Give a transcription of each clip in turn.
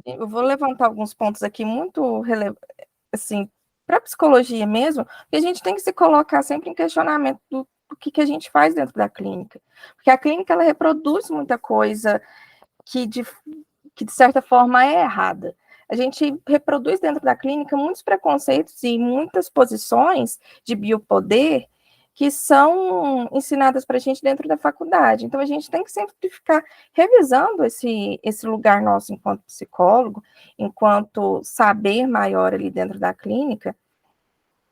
eu vou levantar alguns pontos aqui muito relevantes, assim, para a psicologia mesmo, que a gente tem que se colocar sempre em questionamento do que a gente faz dentro da clínica. Porque a clínica, ela reproduz muita coisa que de certa forma é errada. A gente reproduz dentro da clínica muitos preconceitos e muitas posições de biopoder que são ensinadas para a gente dentro da faculdade. Então, a gente tem que sempre ficar revisando esse lugar nosso enquanto psicólogo, enquanto saber maior ali dentro da clínica,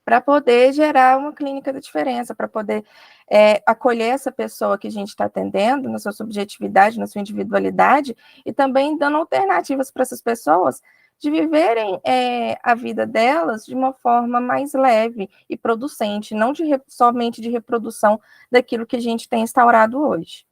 para poder gerar uma clínica da diferença, para poder acolher essa pessoa que a gente está atendendo, na sua subjetividade, na sua individualidade, e também dando alternativas para essas pessoas de viverem a vida delas de uma forma mais leve e producente, não somente de reprodução daquilo que a gente tem instaurado hoje.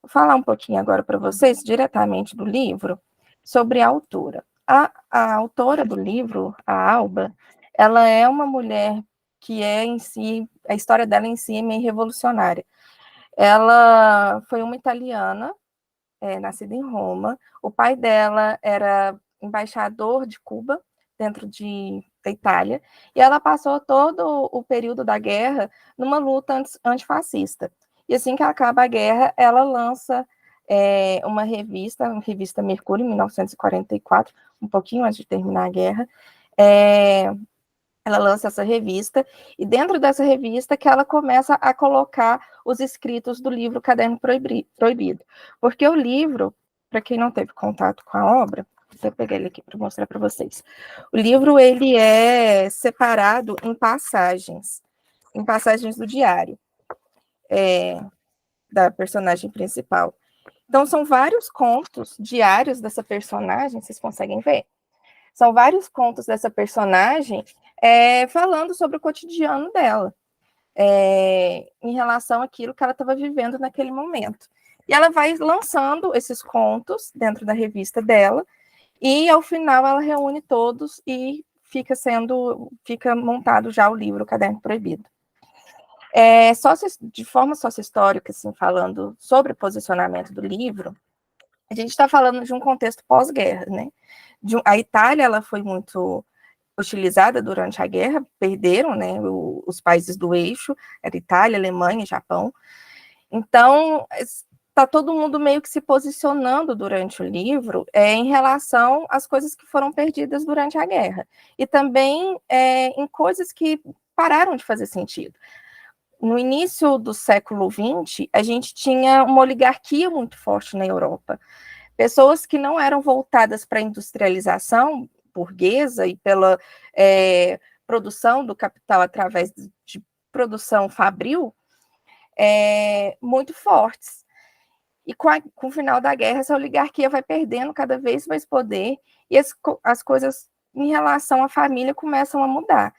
Vou falar um pouquinho agora para vocês, diretamente do livro, sobre a autora. A autora do livro, a Alba, ela é uma mulher que em si, a história dela em si é meio revolucionária. Ela foi uma italiana, nascida em Roma. O pai dela era embaixador de Cuba, dentro da Itália, e ela passou todo o período da guerra numa luta antifascista. E assim que acaba a guerra, ela lança uma revista, a revista Mercúrio, em 1944, um pouquinho antes de terminar a guerra. Ela lança essa revista, e dentro dessa revista que ela começa a colocar os escritos do livro Caderno Proibido. Porque o livro, para quem não teve contato com a obra, vou pegar ele aqui para mostrar para vocês. O livro, ele é separado em passagens do diário da personagem principal. Então, são vários contos diários dessa personagem, vocês conseguem ver? São vários contos dessa personagem falando sobre o cotidiano dela, em relação àquilo que ela estava vivendo naquele momento. E ela vai lançando esses contos dentro da revista dela, e ao final ela reúne todos e fica montado já o livro Caderno Proibido. De forma sócio-histórica, assim, falando sobre o posicionamento do livro, a gente está falando de um contexto pós-guerra, né? A Itália, ela foi muito utilizada durante a guerra, perderam, né, os países do eixo, era Itália, Alemanha, Japão. Então, está todo mundo meio que se posicionando durante o livro em relação às coisas que foram perdidas durante a guerra. E também em coisas que pararam de fazer sentido. No início do século XX, a gente tinha uma oligarquia muito forte na Europa. Pessoas que não eram voltadas para a industrialização burguesa e pela produção do capital através de produção fabril, muito fortes. E com o final da guerra, essa oligarquia vai perdendo cada vez mais poder e as coisas em relação à família começam a mudar.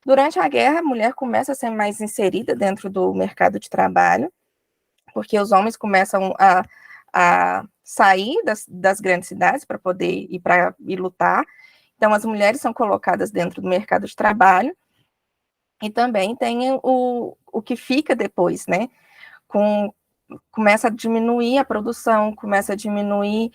Durante a guerra, a mulher começa a ser mais inserida dentro do mercado de trabalho, porque os homens começam a sair das grandes cidades para poder ir lutar. Então, as mulheres são colocadas dentro do mercado de trabalho, e também tem o que fica depois, né? Começa a diminuir a produção, começa a diminuir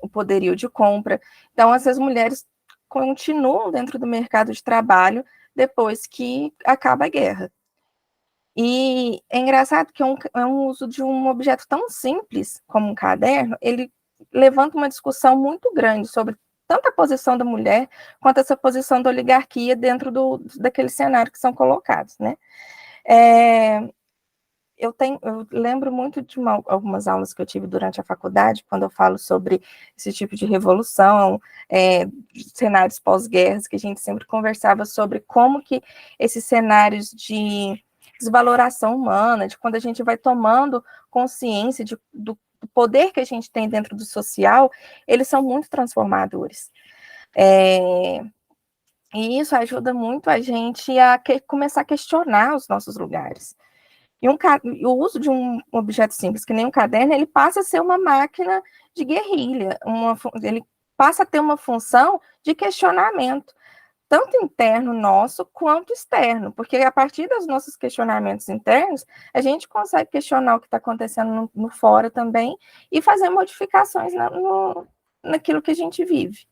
o poderio de compra. Então, essas mulheres continuam dentro do mercado de trabalho depois que acaba a guerra. E é engraçado que é um uso de um objeto tão simples como um caderno, ele levanta uma discussão muito grande sobre tanto a posição da mulher quanto essa posição da oligarquia dentro daquele cenário que são colocados, né? Eu lembro muito de algumas aulas que eu tive durante a faculdade, quando eu falo sobre esse tipo de revolução, cenários pós-guerras, que a gente sempre conversava sobre como que esses cenários de desvaloração humana, de quando a gente vai tomando consciência do poder que a gente tem dentro do social, eles são muito transformadores. E isso ajuda muito a gente a começar a questionar os nossos lugares. E o uso de um objeto simples, que nem um caderno, ele passa a ser uma máquina de guerrilha, ele passa a ter uma função de questionamento, tanto interno nosso quanto externo, porque a partir dos nossos questionamentos internos, a gente consegue questionar o que está acontecendo no fora também e fazer modificações naquilo que a gente vive.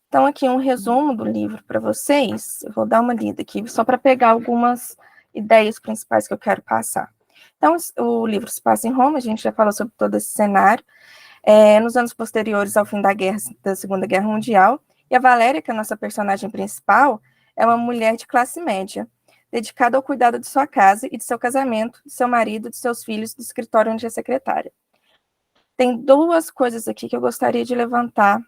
Então, aqui um resumo do livro para vocês. Eu vou dar uma lida aqui, só para pegar algumas ideias principais que eu quero passar. Então, o livro se passa em Roma, a gente já falou sobre todo esse cenário, nos anos posteriores ao fim da Segunda Guerra Mundial, e a Valéria, que é a nossa personagem principal, é uma mulher de classe média, dedicada ao cuidado de sua casa e de seu casamento, de seu marido, de seus filhos, do escritório onde é secretária. Tem duas coisas aqui que eu gostaria de levantar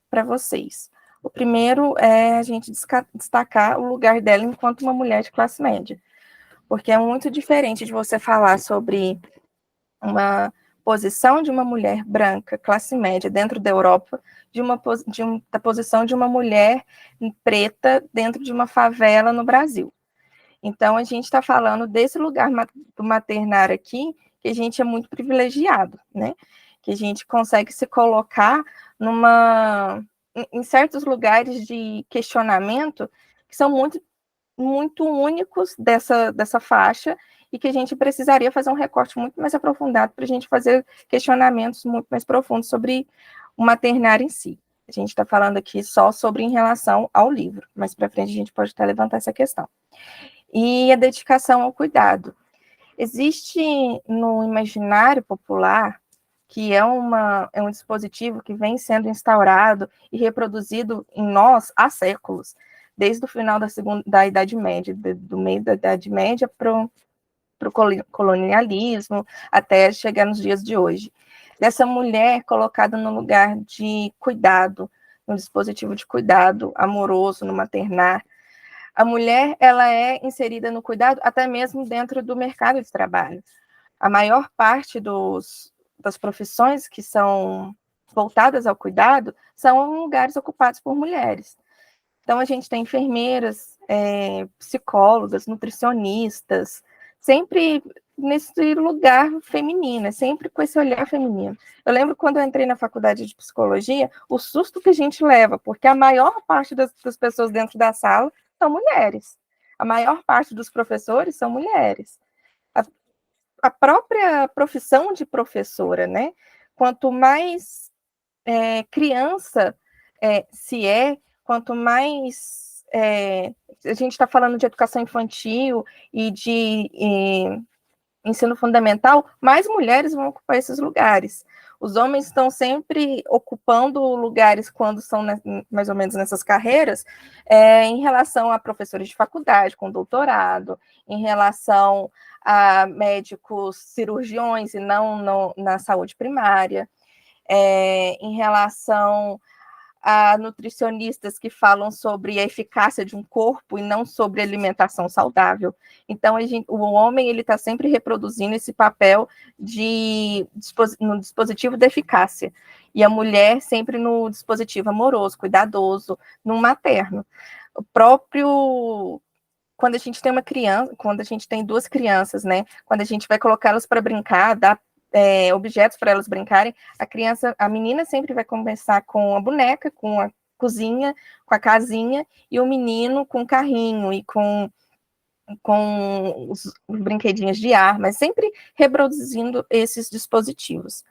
para vocês. O primeiro é a gente destacar o lugar dela enquanto uma mulher de classe média, porque é muito diferente de você falar sobre uma posição de uma mulher branca, classe média, dentro da Europa, da posição de uma mulher preta dentro de uma favela no Brasil. Então, a gente está falando desse lugar do maternário aqui, que a gente é muito privilegiado, né? Que a gente consegue se colocar em certos lugares de questionamento que são muito, muito únicos dessa faixa e que a gente precisaria fazer um recorte muito mais aprofundado para a gente fazer questionamentos muito mais profundos sobre o maternário em si. A gente está falando aqui só sobre em relação ao livro, mas para frente a gente pode até levantar essa questão. E a dedicação ao cuidado. Existe no imaginário popular, que é um dispositivo que vem sendo instaurado e reproduzido em nós há séculos, desde o final da Idade Média, do meio da Idade Média para o colonialismo, até chegar nos dias de hoje. Dessa mulher colocada no lugar de cuidado, um dispositivo de cuidado amoroso no maternar. A mulher, ela é inserida no cuidado até mesmo dentro do mercado de trabalho. A maior parte das profissões que são voltadas ao cuidado são lugares ocupados por mulheres. Então, a gente tem enfermeiras, psicólogas, nutricionistas, sempre nesse lugar feminino, sempre com esse olhar feminino. Eu lembro quando eu entrei na faculdade de psicologia, o susto que a gente leva, porque a maior parte das pessoas dentro da sala são mulheres. A maior parte dos professores são mulheres. A própria profissão de professora, né? Quanto mais criança quanto mais a gente está falando de educação infantil e de ensino fundamental, mais mulheres vão ocupar esses lugares. Os homens estão sempre ocupando lugares quando são mais ou menos nessas carreiras, em relação a professores de faculdade com doutorado, em relação a médicos cirurgiões e não na saúde primária, em relação a nutricionistas que falam sobre a eficácia de um corpo e não sobre alimentação saudável. Então, o homem ele está sempre reproduzindo esse papel no dispositivo de eficácia, e a mulher sempre no dispositivo amoroso, cuidadoso, no materno. O próprio quando a gente tem uma criança, quando a gente tem duas crianças, né? Quando a gente vai colocá-las para brincar, dar objetos para elas brincarem, a menina sempre vai começar com a boneca, com a cozinha, com a casinha, e o menino com o carrinho e com os brinquedinhos de ar, mas sempre reproduzindo esses dispositivos.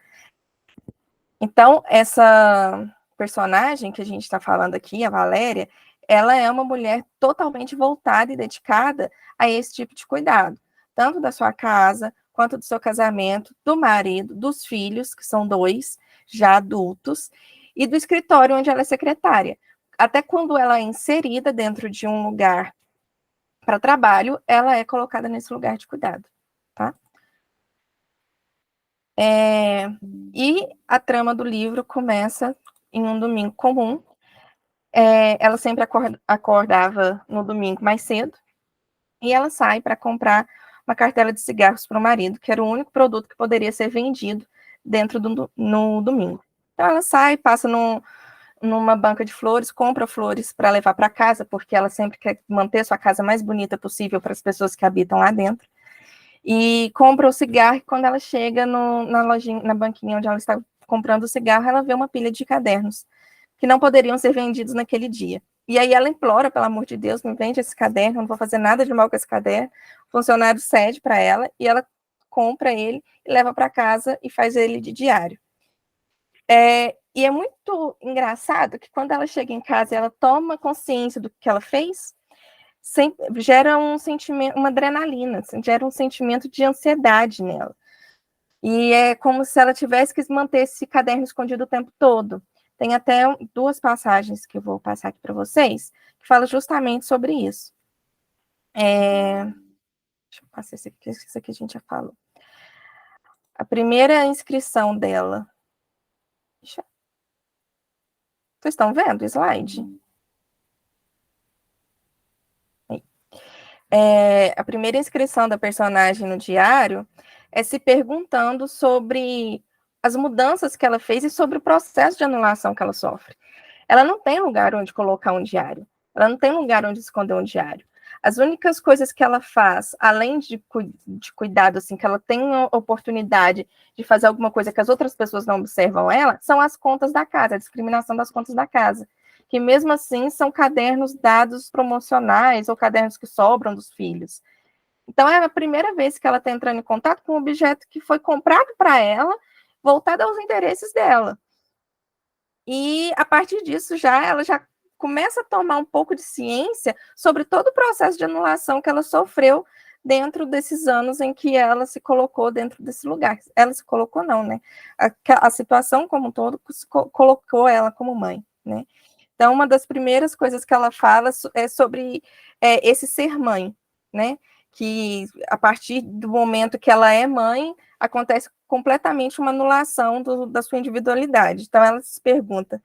Então, essa personagem que a gente está falando aqui, a Valéria, ela é uma mulher totalmente voltada e dedicada a esse tipo de cuidado, tanto da sua casa, quanto do seu casamento, do marido, dos filhos, que são 2, já adultos, e do escritório onde ela é secretária. Até quando ela é inserida dentro de um lugar para trabalho, ela é colocada nesse lugar de cuidado, tá? E a trama do livro começa em um domingo comum. Ela sempre acordava no domingo mais cedo, e ela sai para comprar uma cartela de cigarros para o marido, que era o único produto que poderia ser vendido no domingo. Então ela sai, passa numa banca de flores, compra flores para levar para casa, porque ela sempre quer manter sua casa mais bonita possível para as pessoas que habitam lá dentro. E compra o cigarro, e quando ela chega na lojinha, na banquinha onde ela está comprando o cigarro, ela vê uma pilha de cadernos que não poderiam ser vendidos naquele dia. E aí ela implora, pelo amor de Deus, não vende esse caderno, não vou fazer nada de mal com esse caderno. O funcionário cede para ela e ela compra ele e leva para casa e faz ele de diário. E é muito engraçado que quando ela chega em casa e ela toma consciência do que ela fez, gera um sentimento, uma adrenalina, assim, gera um sentimento de ansiedade nela. E é como se ela tivesse que manter esse caderno escondido o tempo todo. Tem até duas passagens que eu vou passar aqui para vocês, que falam justamente sobre isso. Deixa eu passar esse aqui a gente já falou. A primeira inscrição dela. Vocês estão vendo o slide? A primeira inscrição da personagem no diário é se perguntando sobre as mudanças que ela fez e sobre o processo de anulação que ela sofre. Ela não tem lugar onde colocar um diário. Ela não tem lugar onde esconder um diário. As únicas coisas que ela faz, além de cuidado, assim, que ela tem a oportunidade de fazer alguma coisa que as outras pessoas não observam ela, são as contas da casa, a discriminação das contas da casa. Que mesmo assim são cadernos dados promocionais ou cadernos que sobram dos filhos. Então é a primeira vez que ela está entrando em contato com um objeto que foi comprado para ela, voltado aos interesses dela. E a partir disso ela já começa a tomar um pouco de ciência sobre todo o processo de anulação que ela sofreu dentro desses anos em que ela se colocou dentro desse lugar. Ela se colocou não, né? A situação como um todo colocou ela como mãe, né? Então, uma das primeiras coisas que ela fala é sobre esse ser mãe, né? Que a partir do momento que ela é mãe, acontece completamente uma anulação da sua individualidade. Então, ela se pergunta,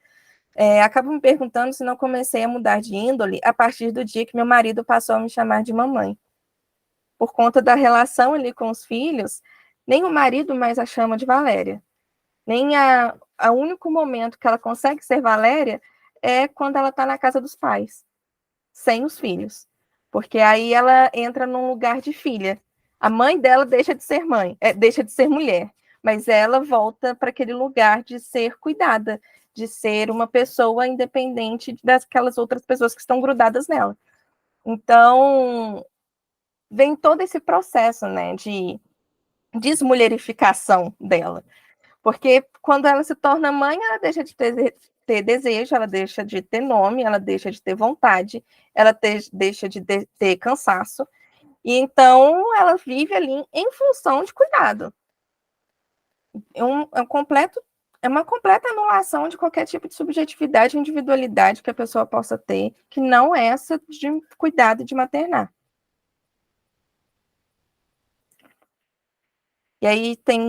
acabo me perguntando se não comecei a mudar de índole a partir do dia que meu marido passou a me chamar de mamãe. Por conta da relação ali com os filhos, nem o marido mais a chama de Valéria. Nem a único momento que ela consegue ser Valéria é quando ela está na casa dos pais, sem os filhos. Porque aí ela entra num lugar de filha. A mãe dela deixa de ser mãe, deixa de ser mulher, mas ela volta para aquele lugar de ser cuidada, de ser uma pessoa independente daquelas outras pessoas que estão grudadas nela. Então, vem todo esse processo, né, de desmulherificação dela. Porque quando ela se torna mãe, ela deixa de ter desejo, ela deixa de ter nome, ela deixa de ter vontade, ela deixa de ter cansaço. E então ela vive ali em função de cuidado. É uma completa anulação de qualquer tipo de subjetividade e individualidade que a pessoa possa ter, que não é essa de cuidado e de maternar. E aí tem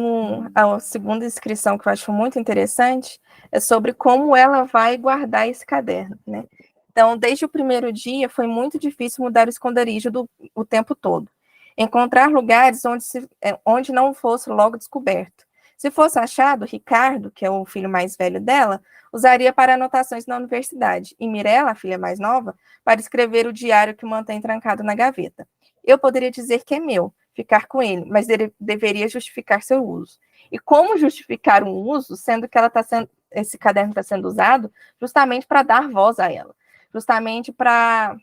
a segunda inscrição que eu acho muito interessante, é sobre como ela vai guardar esse caderno, né? Então, desde o primeiro dia, foi muito difícil mudar o esconderijo o tempo todo. Encontrar lugares onde não fosse logo descoberto. Se fosse achado, Ricardo, que é o filho mais velho dela, usaria para anotações na universidade, e Mirella, a filha mais nova, para escrever o diário que mantém trancado na gaveta. Eu poderia dizer que é meu, ficar com ele, mas ele deveria justificar seu uso. E como justificar um uso, sendo que esse caderno está sendo usado justamente para dar voz a ela, justamente para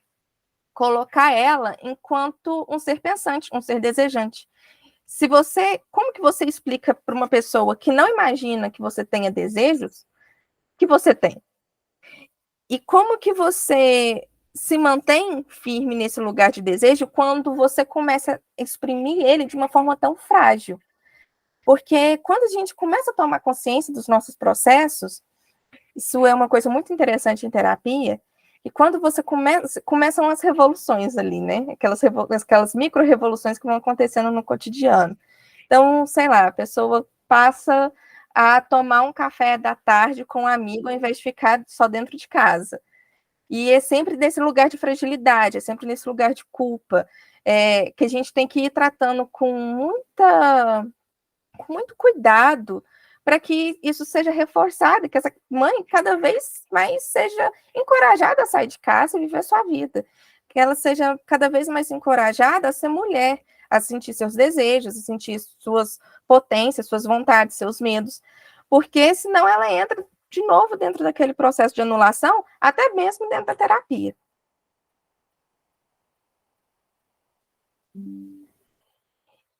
colocar ela enquanto um ser pensante, um ser desejante. Como que você explica para uma pessoa que não imagina que você tenha desejos, que você tem? E como que você se mantém firme nesse lugar de desejo quando você começa a exprimir ele de uma forma tão frágil? Porque quando a gente começa a tomar consciência dos nossos processos, isso é uma coisa muito interessante em terapia, e quando você começam as revoluções ali, né? Aquelas micro-revoluções que vão acontecendo no cotidiano. Então, sei lá, a pessoa passa a tomar um café da tarde com um amigo ao invés de ficar só dentro de casa. E é sempre nesse lugar de fragilidade, é sempre nesse lugar de culpa, que a gente tem que ir tratando com muito cuidado para que isso seja reforçado, que essa mãe cada vez mais seja encorajada a sair de casa e viver sua vida, que ela seja cada vez mais encorajada a ser mulher, a sentir seus desejos, a sentir suas potências, suas vontades, seus medos, porque senão ela entra de novo dentro daquele processo de anulação, até mesmo dentro da terapia.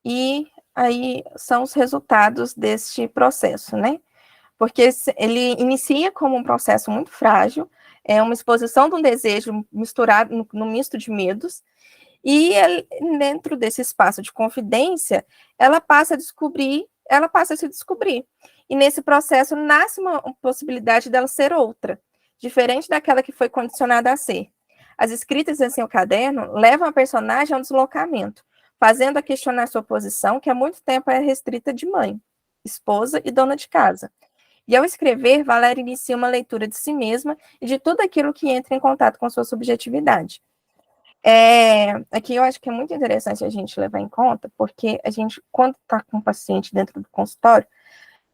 E aí são os resultados deste processo, né? porque ele inicia como um processo muito frágil, é uma exposição de um desejo misturado no misto de medos, e dentro desse espaço de confidência, ela passa a se descobrir. E nesse processo nasce uma possibilidade dela ser outra, diferente daquela que foi condicionada a ser. As escritas em seu caderno levam a personagem a um deslocamento, fazendo-a questionar sua posição, que há muito tempo é restrita de mãe, esposa e dona de casa. E ao escrever, Valéria inicia uma leitura de si mesma e de tudo aquilo que entra em contato com sua subjetividade. Aqui eu acho que é muito interessante a gente levar em conta, porque a gente, quando está com um paciente dentro do consultório,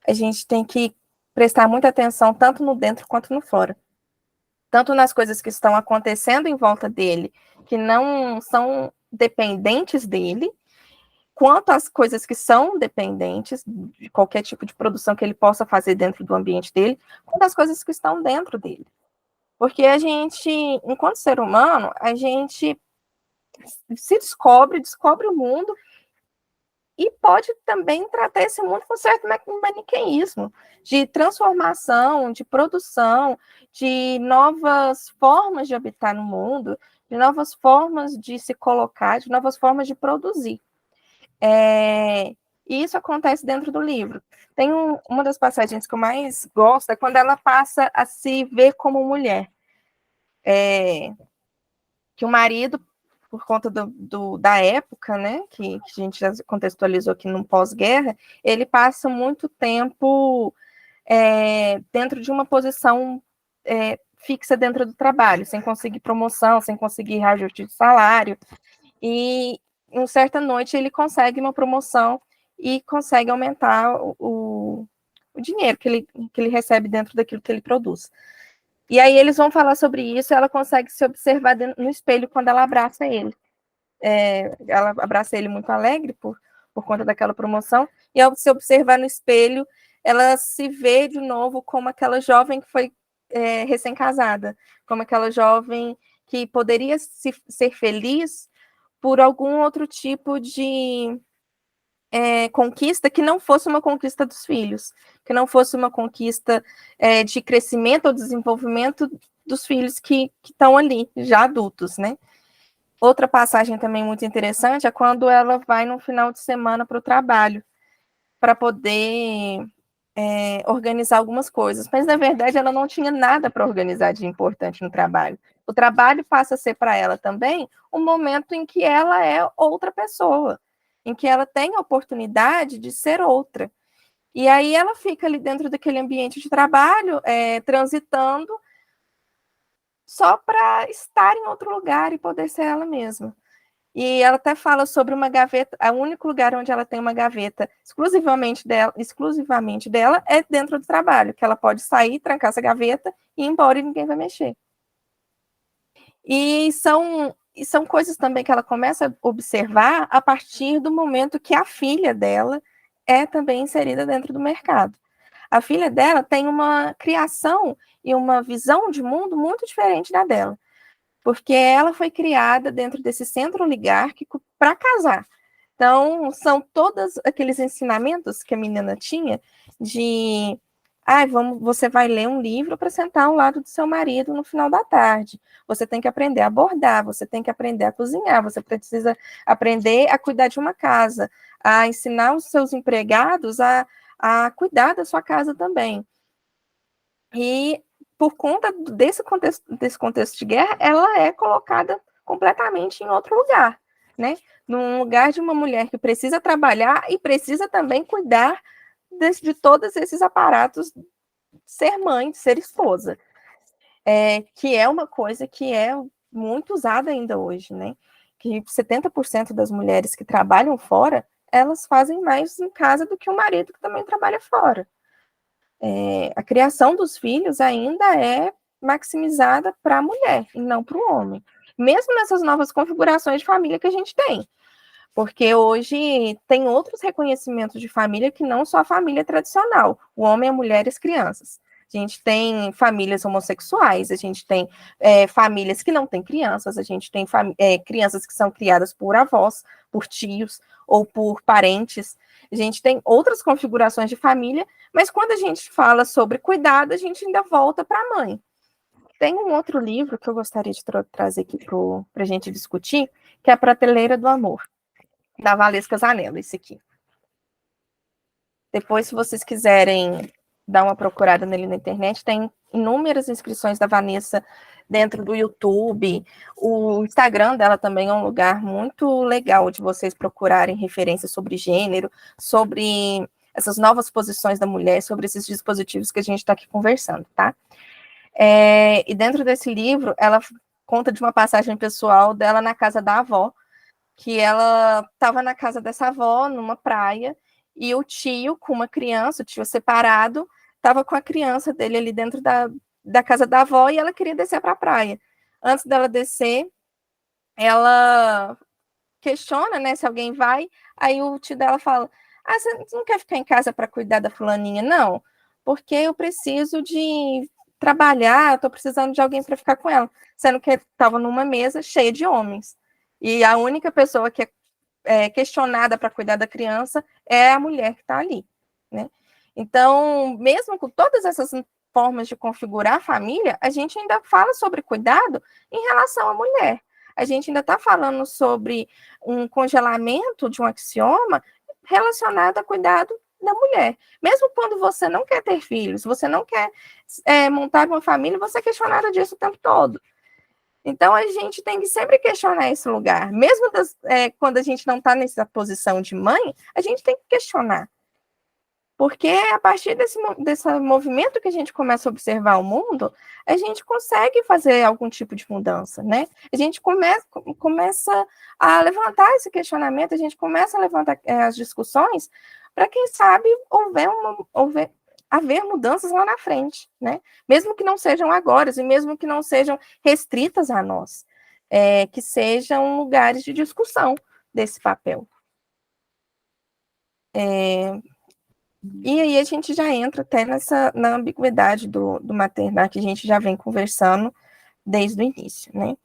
a gente tem que prestar muita atenção tanto no dentro quanto no fora. Tanto nas coisas que estão acontecendo em volta dele, que não são dependentes dele, quanto às coisas que são dependentes de qualquer tipo de produção que ele possa fazer dentro do ambiente dele, quanto às coisas que estão dentro dele. Porque a gente, enquanto ser humano, a gente se descobre o mundo e pode também tratar esse mundo com certo maniqueísmo, de transformação, de produção, de novas formas de habitar no mundo, de novas formas de se colocar, de novas formas de produzir. E isso acontece dentro do livro. Tem uma das passagens que eu mais gosto, é quando ela passa a se ver como mulher. Que o marido, por conta da época, né, que a gente já contextualizou aqui no pós-guerra, ele passa muito tempo dentro de uma posição fixa dentro do trabalho, sem conseguir promoção, sem conseguir reajuste de salário, e em certa noite ele consegue uma promoção e consegue aumentar o dinheiro que ele recebe dentro daquilo que ele produz. E aí eles vão falar sobre isso, e ela consegue se observar no espelho quando ela abraça ele. Ela abraça ele muito alegre por conta daquela promoção, e ao se observar no espelho, ela se vê de novo como aquela jovem que foi recém-casada, como aquela jovem que poderia ser feliz por algum outro tipo de conquista que não fosse uma conquista dos filhos, que não fosse uma conquista de crescimento ou desenvolvimento dos filhos que estão ali, já adultos, né? Outra passagem também muito interessante é quando ela vai no final de semana para o trabalho, para poder organizar algumas coisas, mas na verdade ela não tinha nada para organizar de importante no trabalho. O trabalho passa a ser para ela também um momento em que ela é outra pessoa, em que ela tem a oportunidade de ser outra. E aí ela fica ali dentro daquele ambiente de trabalho, transitando, só para estar em outro lugar e poder ser ela mesma. E ela até fala sobre uma gaveta, o único lugar onde ela tem uma gaveta exclusivamente dela é dentro do trabalho, que ela pode sair, trancar essa gaveta e ir embora e ninguém vai mexer. E são coisas também que ela começa a observar a partir do momento que a filha dela é também inserida dentro do mercado. A filha dela tem uma criação e uma visão de mundo muito diferente da dela, porque ela foi criada dentro desse centro oligárquico para casar. Então, são todos aqueles ensinamentos que a menina tinha de você vai ler um livro para sentar ao lado do seu marido no final da tarde. Você tem que aprender a bordar, você tem que aprender a cozinhar, você precisa aprender a cuidar de uma casa, a ensinar os seus empregados a cuidar da sua casa também. E por conta desse contexto de guerra, ela é colocada completamente em outro lugar, né? Num lugar de uma mulher que precisa trabalhar e precisa também cuidar de todos esses aparatos, ser mãe, ser esposa, que é uma coisa que é muito usada ainda hoje, né? Que 70% das mulheres que trabalham fora, elas fazem mais em casa do que o marido que também trabalha fora. A criação dos filhos ainda é maximizada para a mulher e não para o homem, mesmo nessas novas configurações de família que a gente tem, porque hoje tem outros reconhecimentos de família que não só a família tradicional, o homem, a mulher e as crianças. A gente tem famílias homossexuais, a gente tem famílias que não têm crianças, a gente tem crianças que são criadas por avós, por tios ou por parentes. A gente tem outras configurações de família, mas quando a gente fala sobre cuidado, a gente ainda volta para a mãe. Tem um outro livro que eu gostaria de trazer aqui para a gente discutir, que é A Prateleira do Amor, da Valesca Zanella, esse aqui. Depois, se vocês quiserem dar uma procurada nele na internet, tem inúmeras inscrições da Vanessa dentro do YouTube. O Instagram dela também é um lugar muito legal de vocês procurarem referências sobre gênero, sobre essas novas posições da mulher, sobre esses dispositivos que a gente está aqui conversando, tá? E dentro desse livro, ela conta de uma passagem pessoal dela na casa da avó, que ela estava na casa dessa avó, numa praia, e o tio, com uma criança, o tio separado, estava com a criança dele ali dentro da casa da avó, e ela queria descer para a praia. Antes dela descer, ela questiona, né, se alguém vai, aí o tio dela fala, você não quer ficar em casa para cuidar da fulaninha? Não, porque eu preciso de trabalhar, estou precisando de alguém para ficar com ela. Sendo que estava numa mesa cheia de homens. E a única pessoa que é questionada para cuidar da criança é a mulher que está ali, né? Então, mesmo com todas essas formas de configurar a família, a gente ainda fala sobre cuidado em relação à mulher. A gente ainda está falando sobre um congelamento de um axioma relacionado a cuidado da mulher. Mesmo quando você não quer ter filhos, você não quer montar uma família, você é questionada disso o tempo todo. Então, a gente tem que sempre questionar esse lugar. Mesmo quando a gente não está nessa posição de mãe, a gente tem que questionar. Porque a partir desse movimento que a gente começa a observar o mundo, a gente consegue fazer algum tipo de mudança, né? A gente começa a levantar esse questionamento, a gente começa a levantar as discussões para, quem sabe, haver mudanças lá na frente, né? Mesmo que não sejam agora, e mesmo que não sejam restritas a nós, que sejam lugares de discussão desse papel. E aí a gente já entra até na ambiguidade do maternar, que a gente já vem conversando desde o início, né?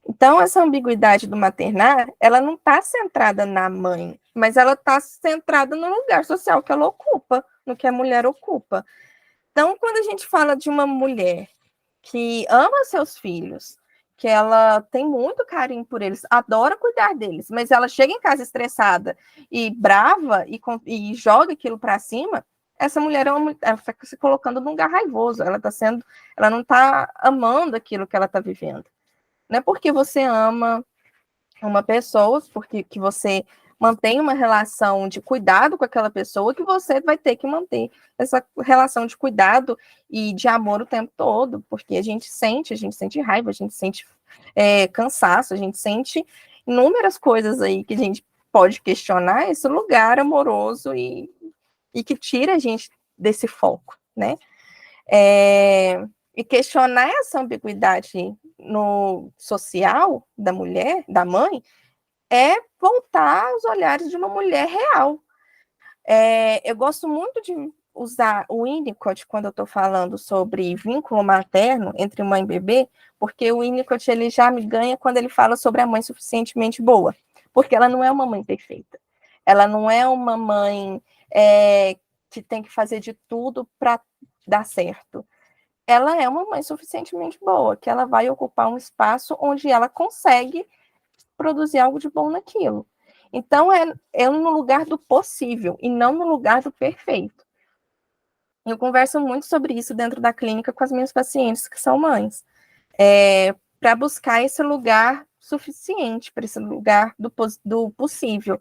Então, essa ambiguidade do maternar, ela não está centrada na mãe, mas ela está centrada no lugar social que ela ocupa, no que a mulher ocupa. Então, quando a gente fala de uma mulher que ama seus filhos, que ela tem muito carinho por eles, adora cuidar deles, mas ela chega em casa estressada e brava e joga aquilo para cima, essa mulher ela está se colocando num lugar raivoso, ela não está amando aquilo que ela está vivendo. Não é porque você ama uma pessoa, porque que você mantém uma relação de cuidado com aquela pessoa, que você vai ter que manter essa relação de cuidado e de amor o tempo todo, porque a gente sente raiva, a gente sente cansaço, a gente sente inúmeras coisas aí que a gente pode questionar esse lugar amoroso e que tira a gente desse foco, né? E questionar essa ambiguidade no social da mulher, da mãe, é voltar os olhares de uma mulher real. Eu gosto muito de usar o Winnicott quando eu estou falando sobre vínculo materno entre mãe e bebê, porque o Winnicott ele já me ganha quando ele fala sobre a mãe suficientemente boa, porque ela não é uma mãe perfeita. Ela não é uma mãe que tem que fazer de tudo para dar certo. Ela é uma mãe suficientemente boa, que ela vai ocupar um espaço onde ela consegue produzir algo de bom naquilo. Então, é no lugar do possível e não no lugar do perfeito. Eu converso muito sobre isso dentro da clínica com as minhas pacientes que são mães, para buscar esse lugar suficiente, para esse lugar do possível,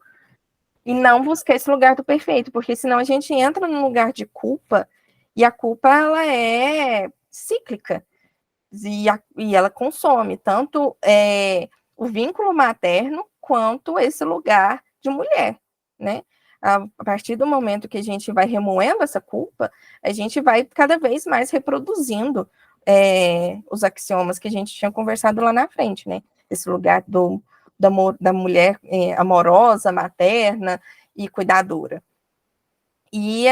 e não buscar esse lugar do perfeito, porque senão a gente entra num lugar de culpa, e a culpa ela é cíclica, e ela consome tanto o vínculo materno quanto esse lugar de mulher, né? A partir do momento que a gente vai remoendo essa culpa, a gente vai cada vez mais reproduzindo os axiomas que a gente tinha conversado lá na frente, né? Esse lugar da mulher amorosa, materna e cuidadora. E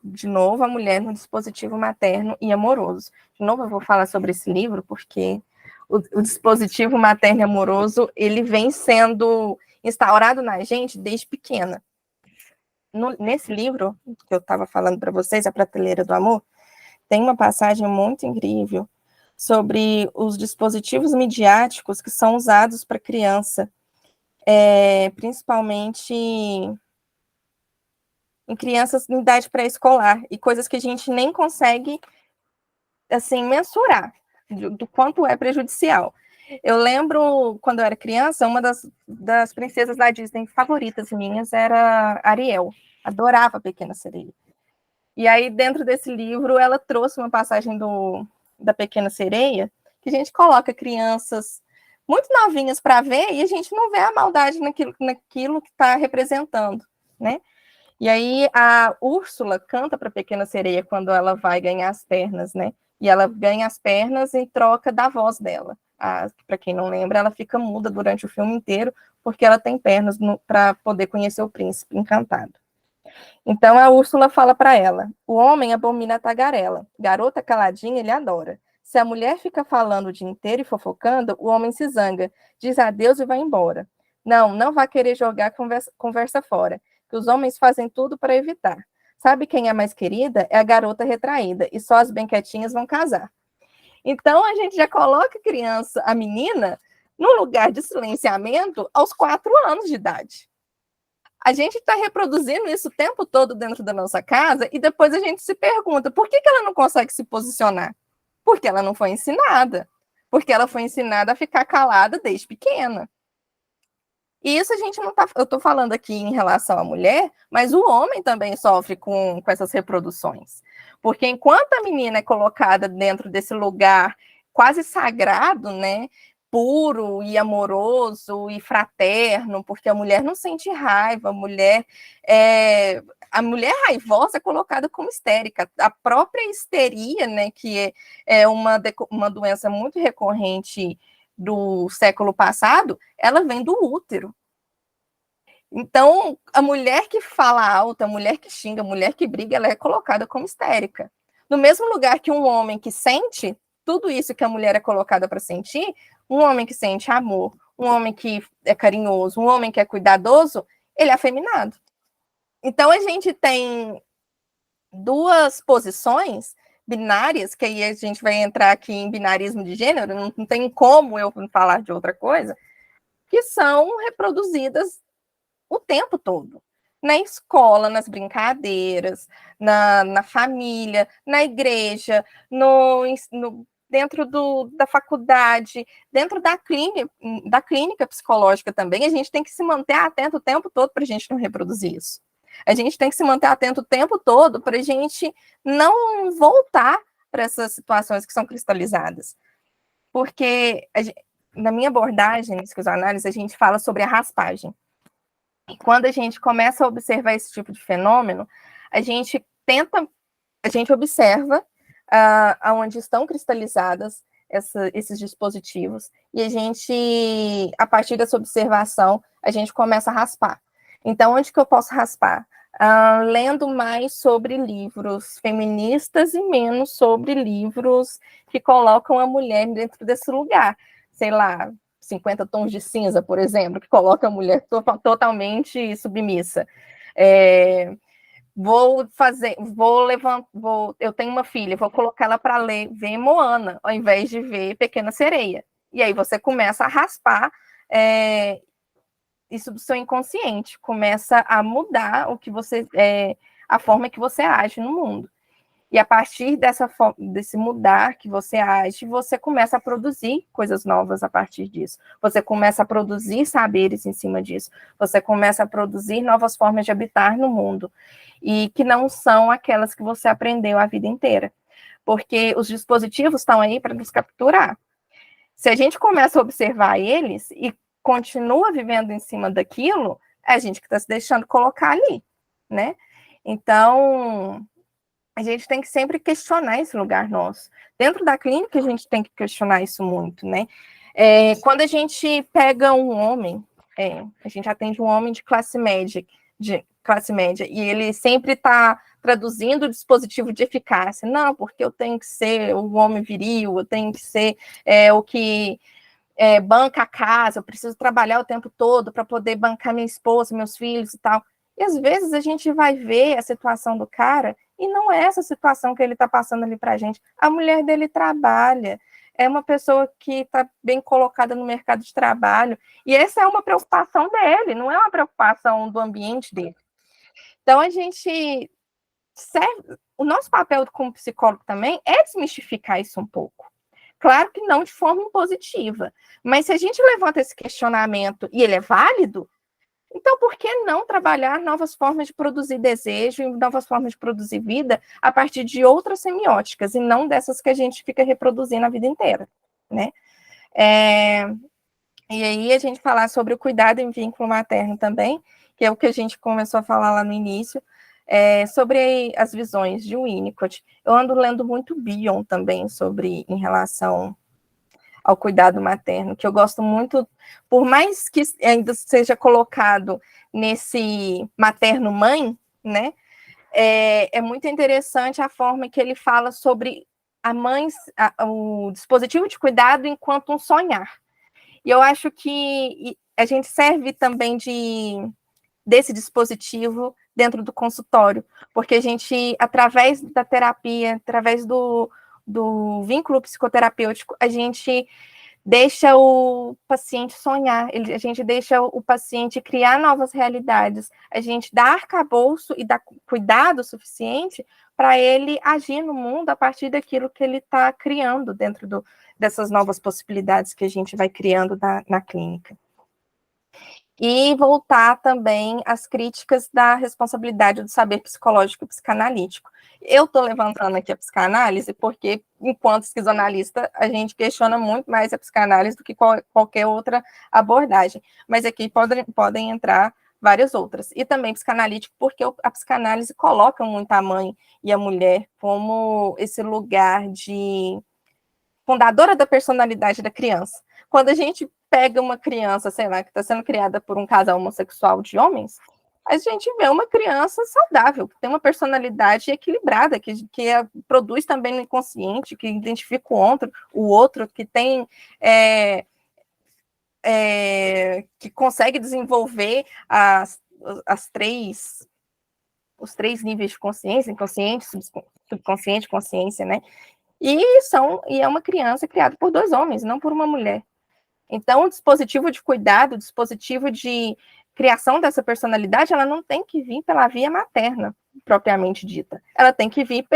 de novo, a mulher no dispositivo materno e amoroso. De novo, eu vou falar sobre esse livro, porque o dispositivo materno e amoroso, ele vem sendo instaurado na gente desde pequena, nesse livro que eu estava falando para vocês, A Prateleira do Amor, tem uma passagem muito incrível sobre os dispositivos midiáticos que são usados para criança, principalmente em crianças em idade pré-escolar, e coisas que a gente nem consegue, assim, mensurar do quanto é prejudicial. Eu lembro, quando eu era criança, uma das princesas da Disney favoritas minhas era Ariel. Adorava a Pequena Sereia. E aí, dentro desse livro, ela trouxe uma passagem da Pequena Sereia, que a gente coloca crianças muito novinhas para ver, e a gente não vê a maldade naquilo que está representando, né? E aí a Úrsula canta para a Pequena Sereia quando ela vai ganhar as pernas, né? E ela ganha as pernas em troca da voz dela. Para quem não lembra, ela fica muda durante o filme inteiro, porque ela tem pernas para poder conhecer o príncipe encantado. Então a Úrsula fala para ela: o homem abomina a tagarela, garota caladinha ele adora. Se a mulher fica falando o dia inteiro e fofocando, o homem se zanga, diz adeus e vai embora. Não vai querer jogar conversa fora, que os homens fazem tudo para evitar. Sabe quem é mais querida? É a garota retraída, e só as bem quietinhas vão casar. Então a gente já coloca a criança, a menina, num lugar de silenciamento aos 4 anos de idade. A gente está reproduzindo isso o tempo todo dentro da nossa casa e depois a gente se pergunta, por que ela não consegue se posicionar? Porque ela não foi ensinada. Porque ela foi ensinada a ficar calada desde pequena. E isso a gente não tá... Eu estou falando aqui em relação à mulher, mas o homem também sofre com essas reproduções. Porque enquanto a menina é colocada dentro desse lugar quase sagrado, né? Puro e amoroso e fraterno, porque a mulher não sente raiva, a mulher raivosa é colocada como histérica. A própria histeria, né, que é uma doença muito recorrente do século passado, ela vem do útero. Então, a mulher que fala alto, a mulher que xinga, a mulher que briga, ela é colocada como histérica. No mesmo lugar que um homem que sente tudo isso que a mulher é colocada para sentir, um homem que sente amor, um homem que é carinhoso, um homem que é cuidadoso, ele é afeminado. Então, a gente tem duas posições binárias, que aí a gente vai entrar aqui em binarismo de gênero, não tem como eu falar de outra coisa, que são reproduzidas o tempo todo. Na escola, nas brincadeiras, na família, na igreja, dentro da faculdade, dentro da clínica psicológica também, a gente tem que se manter atento o tempo todo para a gente não reproduzir isso. A gente tem que se manter atento o tempo todo para a gente não voltar para essas situações que são cristalizadas. Porque, na minha abordagem, na psicoanálise, a gente fala sobre a raspagem. E quando a gente começa a observar esse tipo de fenômeno, a gente observa aonde estão cristalizadas esses dispositivos, e a partir dessa observação, a gente começa a raspar. Então, onde que eu posso raspar? Lendo mais sobre livros feministas e menos sobre livros que colocam a mulher dentro desse lugar. Sei lá, 50 tons de cinza, por exemplo, que coloca a mulher totalmente submissa. Eu tenho uma filha, vou colocar ela para ver Moana, ao invés de ver Pequena Sereia. E aí você começa a raspar isso do seu inconsciente, começa a mudar a forma que você age no mundo. E a partir desse mudar que você age, você começa a produzir coisas novas a partir disso. Você começa a produzir saberes em cima disso. Você começa a produzir novas formas de habitar no mundo. E que não são aquelas que você aprendeu a vida inteira. Porque os dispositivos estão aí para nos capturar. Se a gente começa a observar eles e continua vivendo em cima daquilo, é a gente que está se deixando colocar ali, né? Então, a gente tem que sempre questionar esse lugar nosso. Dentro da clínica, a gente tem que questionar isso muito, né? Quando a gente pega um homem, a gente atende um homem de classe média, e ele sempre está traduzindo o dispositivo de eficácia. Não, porque eu tenho que ser o homem viril, eu tenho que ser o que banca a casa, eu preciso trabalhar o tempo todo para poder bancar minha esposa, meus filhos e tal. E às vezes a gente vai ver a situação do cara e não é essa situação que ele está passando ali para a gente. A mulher dele trabalha, é uma pessoa que está bem colocada no mercado de trabalho, e essa é uma preocupação dele, não é uma preocupação do ambiente dele. Então, a gente serve, o nosso papel como psicólogo também é desmistificar isso um pouco. Claro que não de forma impositiva, mas se a gente levanta esse questionamento e ele é válido, então por que não trabalhar novas formas de produzir desejo e novas formas de produzir vida a partir de outras semióticas e não dessas que a gente fica reproduzindo a vida inteira, né? E aí a gente falar sobre o cuidado em vínculo materno também, que é o que a gente começou a falar lá no início, sobre as visões de Winnicott. Eu ando lendo muito Bion também em relação ao cuidado materno, que eu gosto muito, por mais que ainda seja colocado nesse materno-mãe, né? É muito interessante a forma que ele fala sobre o dispositivo de cuidado enquanto um sonhar. E eu acho que a gente serve também desse dispositivo dentro do consultório, porque a gente, através da terapia, através do vínculo psicoterapêutico, a gente deixa o paciente sonhar, a gente deixa o paciente criar novas realidades, a gente dá arcabouço e dá cuidado suficiente para ele agir no mundo a partir daquilo que ele está criando dentro dessas novas possibilidades que a gente vai criando na clínica. E voltar também às críticas da responsabilidade do saber psicológico e psicanalítico. Eu estou levantando aqui a psicanálise porque, enquanto esquizonalista, a gente questiona muito mais a psicanálise do que qualquer outra abordagem. Mas aqui podem entrar várias outras. E também psicanalítico, porque a psicanálise coloca muito a mãe e a mulher como esse lugar de fundadora da personalidade da criança. Quando a gente pega uma criança, sei lá, que está sendo criada por um casal homossexual de homens, a gente vê uma criança saudável, que tem uma personalidade equilibrada, que produz também no inconsciente, que identifica o outro que tem que consegue desenvolver os três níveis de consciência, inconsciente, subconsciente, consciência, né? E é uma criança criada por 2 homens, não por uma mulher. Então, o dispositivo de cuidado, o dispositivo de criação dessa personalidade, ela não tem que vir pela via materna, propriamente dita. Ela tem que vir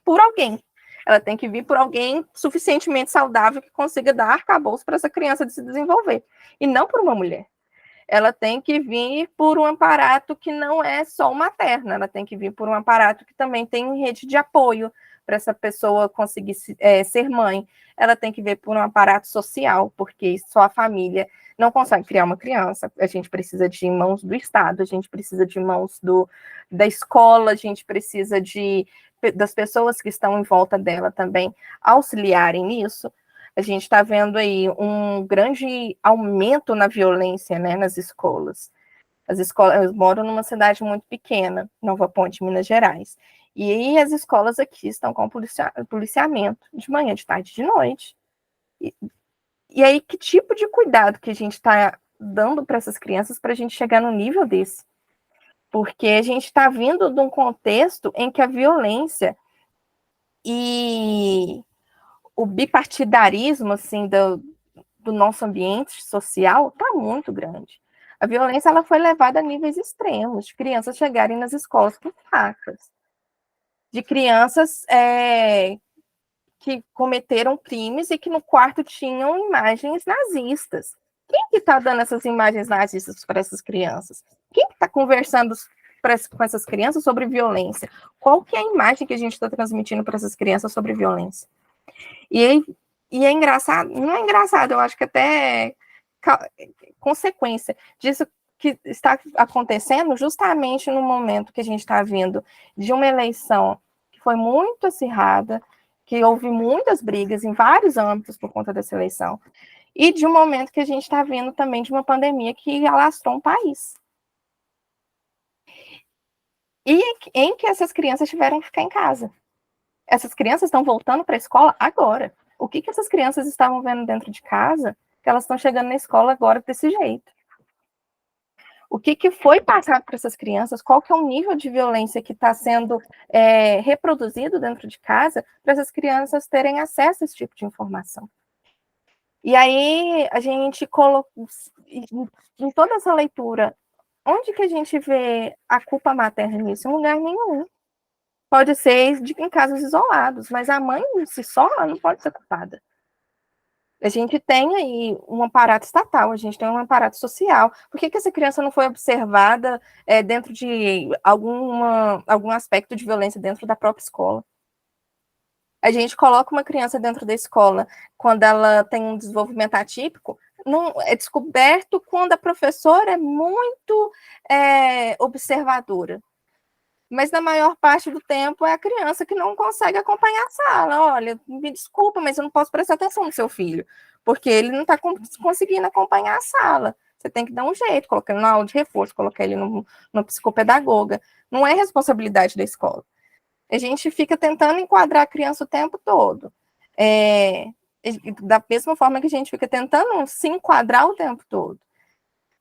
por alguém. Ela tem que vir por alguém suficientemente saudável que consiga dar arcabouço para essa criança de se desenvolver. E não por uma mulher. Ela tem que vir por um aparato que não é só o materno, ela tem que vir por um aparato que também tem rede de apoio para essa pessoa conseguir ser mãe. Ela tem que vir por um aparato social, porque só a família não consegue criar uma criança. A gente precisa de mãos do Estado, a gente precisa de mãos da escola, a gente precisa das pessoas que estão em volta dela também auxiliarem nisso. A gente está vendo aí um grande aumento na violência, né, nas escolas. Eu moro numa cidade muito pequena, Nova Ponte, Minas Gerais. E aí as escolas aqui estão com policiamento de manhã, de tarde, de noite. E aí, que tipo de cuidado que a gente está dando para essas crianças para a gente chegar no nível desse? Porque a gente está vindo de um contexto em que a violência e o bipartidarismo, assim, do nosso ambiente social está muito grande. A violência ela foi levada a níveis extremos, de crianças chegarem nas escolas com facas, de crianças que cometeram crimes e que no quarto tinham imagens nazistas. Quem que está dando essas imagens nazistas para essas crianças? Quem que está conversando com essas crianças sobre violência? Qual que é a imagem que a gente está transmitindo para essas crianças sobre violência? E é engraçado, não é engraçado, eu acho que até é consequência disso que está acontecendo justamente no momento que a gente está vindo de uma eleição que foi muito acirrada, que houve muitas brigas em vários âmbitos por conta dessa eleição, e de um momento que a gente está vindo também de uma pandemia que alastrou um país. E em que essas crianças tiveram que ficar em casa. Essas crianças estão voltando para a escola agora. O que essas crianças estavam vendo dentro de casa, que elas estão chegando na escola agora desse jeito? O que foi passado para essas crianças, qual que é o nível de violência que está sendo reproduzido dentro de casa, para essas crianças terem acesso a esse tipo de informação. E aí, a gente colocou, em toda essa leitura, onde que a gente vê a culpa materna nisso? Em lugar nenhum. Pode ser em casos isolados, mas a mãe, se só, ela não pode ser culpada. A gente tem aí um aparato estatal, a gente tem um aparato social. Por que essa criança não foi observada dentro de algum aspecto de violência dentro da própria escola? A gente coloca uma criança dentro da escola quando ela tem um desenvolvimento atípico, não, é descoberto quando a professora é muito observadora. Mas na maior parte do tempo é a criança que não consegue acompanhar a sala. Olha, me desculpa, mas eu não posso prestar atenção no seu filho, porque ele não está conseguindo acompanhar a sala. Você tem que dar um jeito, colocar ele na aula de reforço, colocar ele no psicopedagoga. Não é responsabilidade da escola. A gente fica tentando enquadrar a criança o tempo todo. Da mesma forma que a gente fica tentando se enquadrar o tempo todo.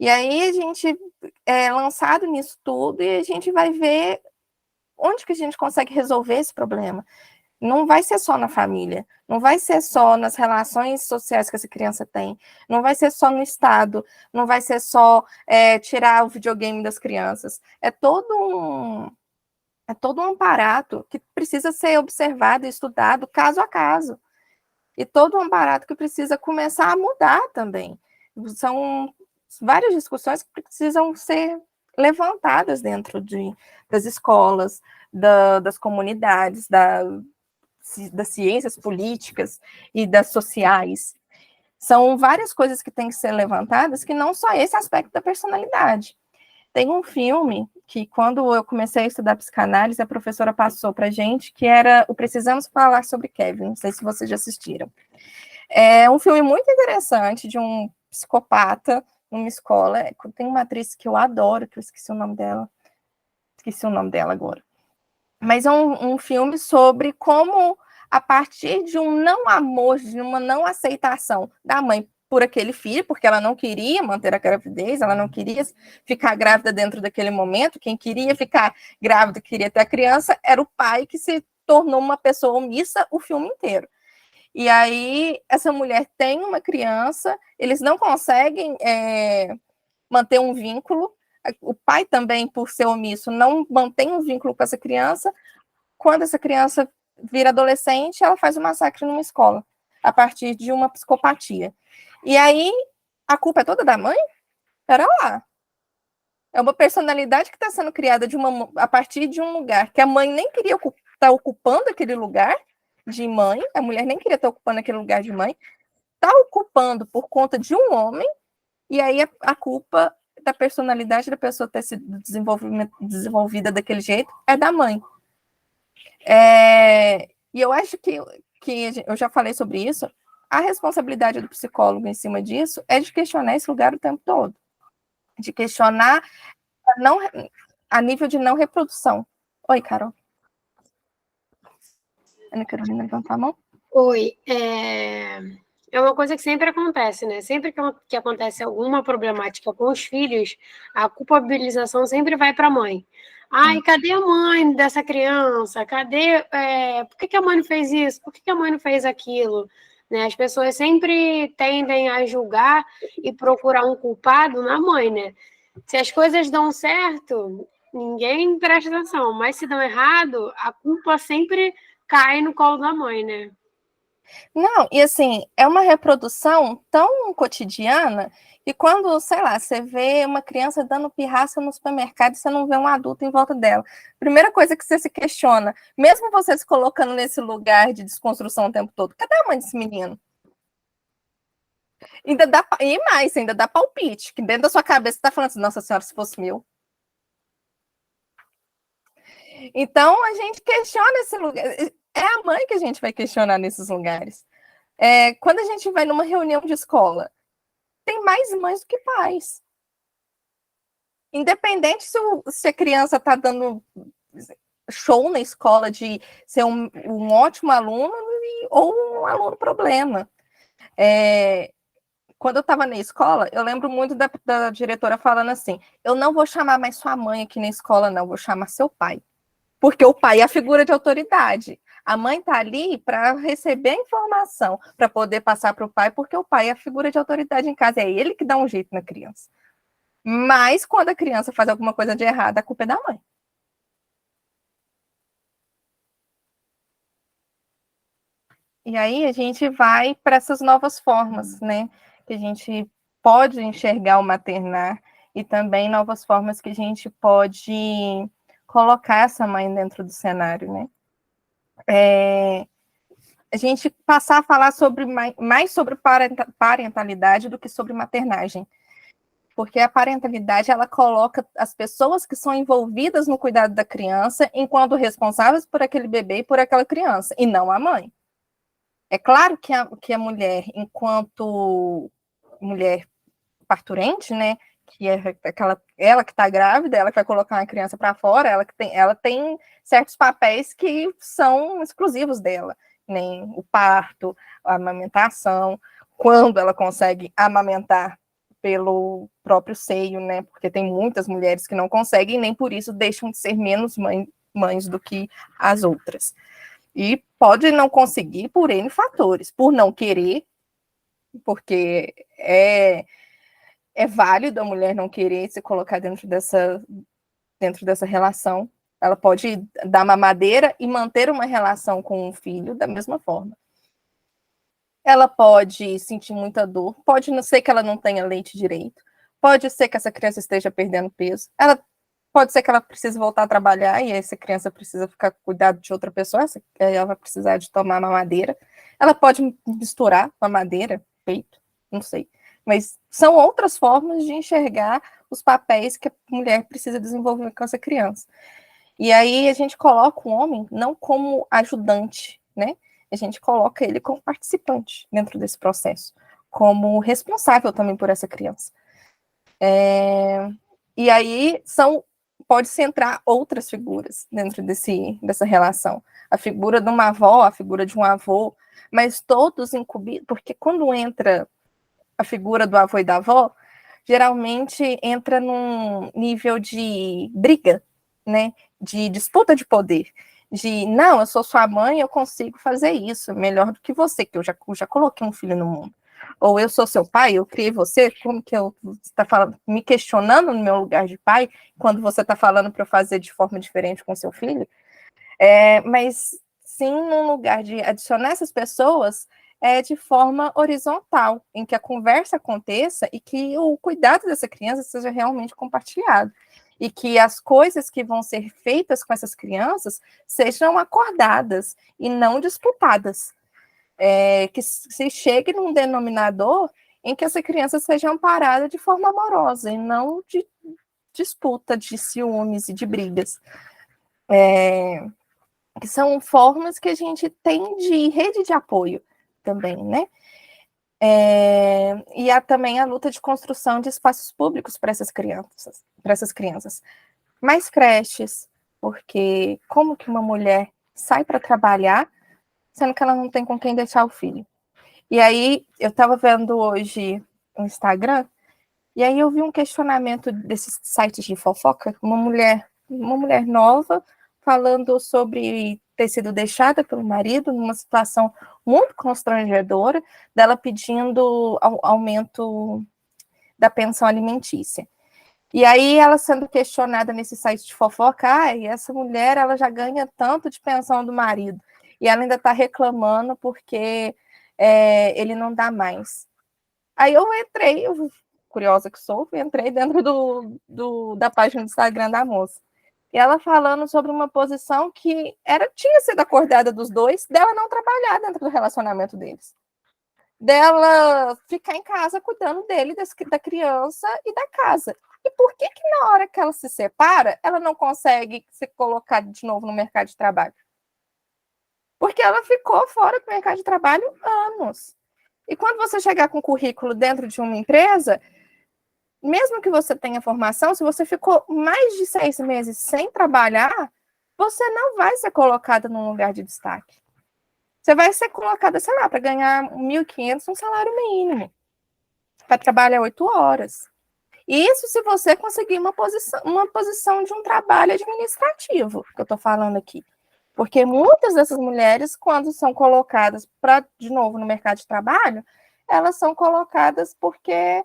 E aí a gente é lançado nisso tudo e a gente vai ver onde que a gente consegue resolver esse problema. Não vai ser só na família, não vai ser só nas relações sociais que essa criança tem, não vai ser só no Estado, não vai ser só tirar o videogame das crianças. É todo um aparato que precisa ser observado e estudado caso a caso. E todo um aparato que precisa começar a mudar também. São várias discussões que precisam ser levantadas dentro das escolas, das comunidades, das ciências políticas e das sociais. São várias coisas que têm que ser levantadas, que não só esse aspecto da personalidade. Tem um filme que, quando eu comecei a estudar psicanálise, a professora passou para a gente, que era o Precisamos Falar sobre Kevin. Não sei se vocês já assistiram. É um filme muito interessante de um psicopata numa escola. Tem uma atriz que eu adoro, que eu esqueci o nome dela. Esqueci o nome dela agora. Mas é um filme sobre como, a partir de um não amor, de uma não aceitação da mãe por aquele filho, porque ela não queria manter a gravidez, ela não queria ficar grávida dentro daquele momento, quem queria ficar grávida, queria ter a criança, era o pai, que se tornou uma pessoa omissa o filme inteiro. E aí, essa mulher tem uma criança, eles não conseguem manter um vínculo, o pai também, por ser omisso, não mantém um vínculo com essa criança. Quando essa criança vira adolescente, ela faz um massacre numa escola, a partir de uma psicopatia. E aí, a culpa é toda da mãe? Pera lá. É uma personalidade que está sendo criada a partir de um lugar que a mãe nem queria estar ocupando aquele lugar de mãe, a mulher nem queria estar ocupando aquele lugar de mãe, está ocupando por conta de um homem, e aí a culpa da personalidade da pessoa ter sido desenvolvida daquele jeito é da mãe. E eu acho que eu já falei sobre isso, a responsabilidade do psicólogo em cima disso é de questionar esse lugar o tempo todo, de questionar a nível de não reprodução. Oi, Carol. Ana Carolina, levantar a mão? Oi, é uma coisa que sempre acontece, né? Sempre que acontece alguma problemática com os filhos, a culpabilização sempre vai para a mãe. Ai, cadê a mãe dessa criança? Cadê? Por que a mãe não fez isso? Por que a mãe não fez aquilo? Né? As pessoas sempre tendem a julgar e procurar um culpado na mãe, né? Se as coisas dão certo, ninguém presta atenção, mas se dão errado, a culpa sempre cai no colo da mãe, né? Não, e assim, é uma reprodução tão cotidiana que quando, sei lá, você vê uma criança dando pirraça no supermercado e você não vê um adulto em volta dela. Primeira coisa que você se questiona, mesmo você se colocando nesse lugar de desconstrução o tempo todo, cadê a mãe desse menino? E mais, ainda dá palpite, que dentro da sua cabeça você tá falando assim, nossa senhora, se fosse meu. Então, a gente questiona esse lugar. É a mãe que a gente vai questionar nesses lugares. Quando a gente vai numa reunião de escola, tem mais mães do que pais. Independente se a criança está dando show na escola de ser um ótimo aluno ou um aluno problema. quando eu estava na escola, eu lembro muito da diretora falando assim: eu não vou chamar mais sua mãe aqui na escola, não, vou chamar seu pai. Porque o pai é a figura de autoridade. A mãe está ali para receber a informação, para poder passar para o pai, porque o pai é a figura de autoridade em casa, é ele que dá um jeito na criança. Mas quando a criança faz alguma coisa de errado, a culpa é da mãe. E aí a gente vai para essas novas formas, né? Que a gente pode enxergar o maternar e também novas formas que a gente pode colocar essa mãe dentro do cenário, né? A gente passar a falar sobre mais sobre parentalidade do que sobre maternagem. Porque a parentalidade, ela coloca as pessoas que são envolvidas no cuidado da criança enquanto responsáveis por aquele bebê e por aquela criança, e não a mãe. É claro que a mulher, enquanto mulher parturente, né, que é ela que está grávida, ela que vai colocar uma criança para fora, ela tem certos papéis que são exclusivos dela, nem o parto, a amamentação, quando ela consegue amamentar pelo próprio seio, né, porque tem muitas mulheres que não conseguem, nem por isso deixam de ser menos mães do que as outras. E pode não conseguir por N fatores, por não querer, porque é válido a mulher não querer se colocar dentro dessa relação. Ela pode dar mamadeira e manter uma relação com o filho da mesma forma. Ela pode sentir muita dor, pode não ser que ela não tenha leite direito, pode ser que essa criança esteja perdendo peso, pode ser que ela precise voltar a trabalhar e essa criança precisa ficar cuidado de outra pessoa, ela vai precisar de tomar mamadeira. Ela pode misturar mamadeira, peito, não sei. Mas são outras formas de enxergar os papéis que a mulher precisa desenvolver com essa criança. E aí a gente coloca o homem não como ajudante, né? A gente coloca ele como participante dentro desse processo, como responsável também por essa criança. E aí pode-se entrar outras figuras dentro dessa relação. A figura de uma avó, a figura de um avô, mas todos incumbidos, porque quando entra a figura do avô e da avó, geralmente entra num nível de briga, né? De disputa de poder. De, não, eu sou sua mãe, eu consigo fazer isso melhor do que você, que eu já coloquei um filho no mundo. Ou eu sou seu pai, eu criei você, como que eu está falando, me questionando no meu lugar de pai, quando você está falando para eu fazer de forma diferente com seu filho? Mas sim, num lugar de adicionar essas pessoas de forma horizontal, em que a conversa aconteça e que o cuidado dessa criança seja realmente compartilhado. E que as coisas que vão ser feitas com essas crianças sejam acordadas e não disputadas. Que se chegue num denominador em que essa criança seja amparada de forma amorosa e não de disputa, de ciúmes e de brigas. Que são formas que a gente tem de rede de apoio também, né? E há também a luta de construção de espaços públicos para essas crianças. Mais creches, porque como que uma mulher sai para trabalhar, sendo que ela não tem com quem deixar o filho? E aí, eu estava vendo hoje no Instagram, e aí eu vi um questionamento desses sites de fofoca, uma mulher nova falando sobre ter sido deixada pelo marido numa situação muito constrangedora, dela pedindo aumento da pensão alimentícia. E aí ela sendo questionada nesse site de fofoca, e essa mulher ela já ganha tanto de pensão do marido, e ela ainda está reclamando porque ele não dá mais. Aí eu entrei, curiosa que sou, entrei dentro da página do Instagram da moça. E ela falando sobre uma posição que tinha sido acordada dos dois, dela não trabalhar dentro do relacionamento deles. Dela ficar em casa cuidando dele, da criança e da casa. E por que na hora que ela se separa, ela não consegue se colocar de novo no mercado de trabalho? Porque ela ficou fora do mercado de trabalho anos. E quando você chegar com currículo dentro de uma empresa, mesmo que você tenha formação, se você ficou mais de 6 meses sem trabalhar, você não vai ser colocada num lugar de destaque. Você vai ser colocada, sei lá, para ganhar 1.500, um salário mínimo. para trabalhar 8 horas. Isso se você conseguir uma posição de um trabalho administrativo, que eu estou falando aqui. Porque muitas dessas mulheres, quando são colocadas de novo, no mercado de trabalho, elas são colocadas porque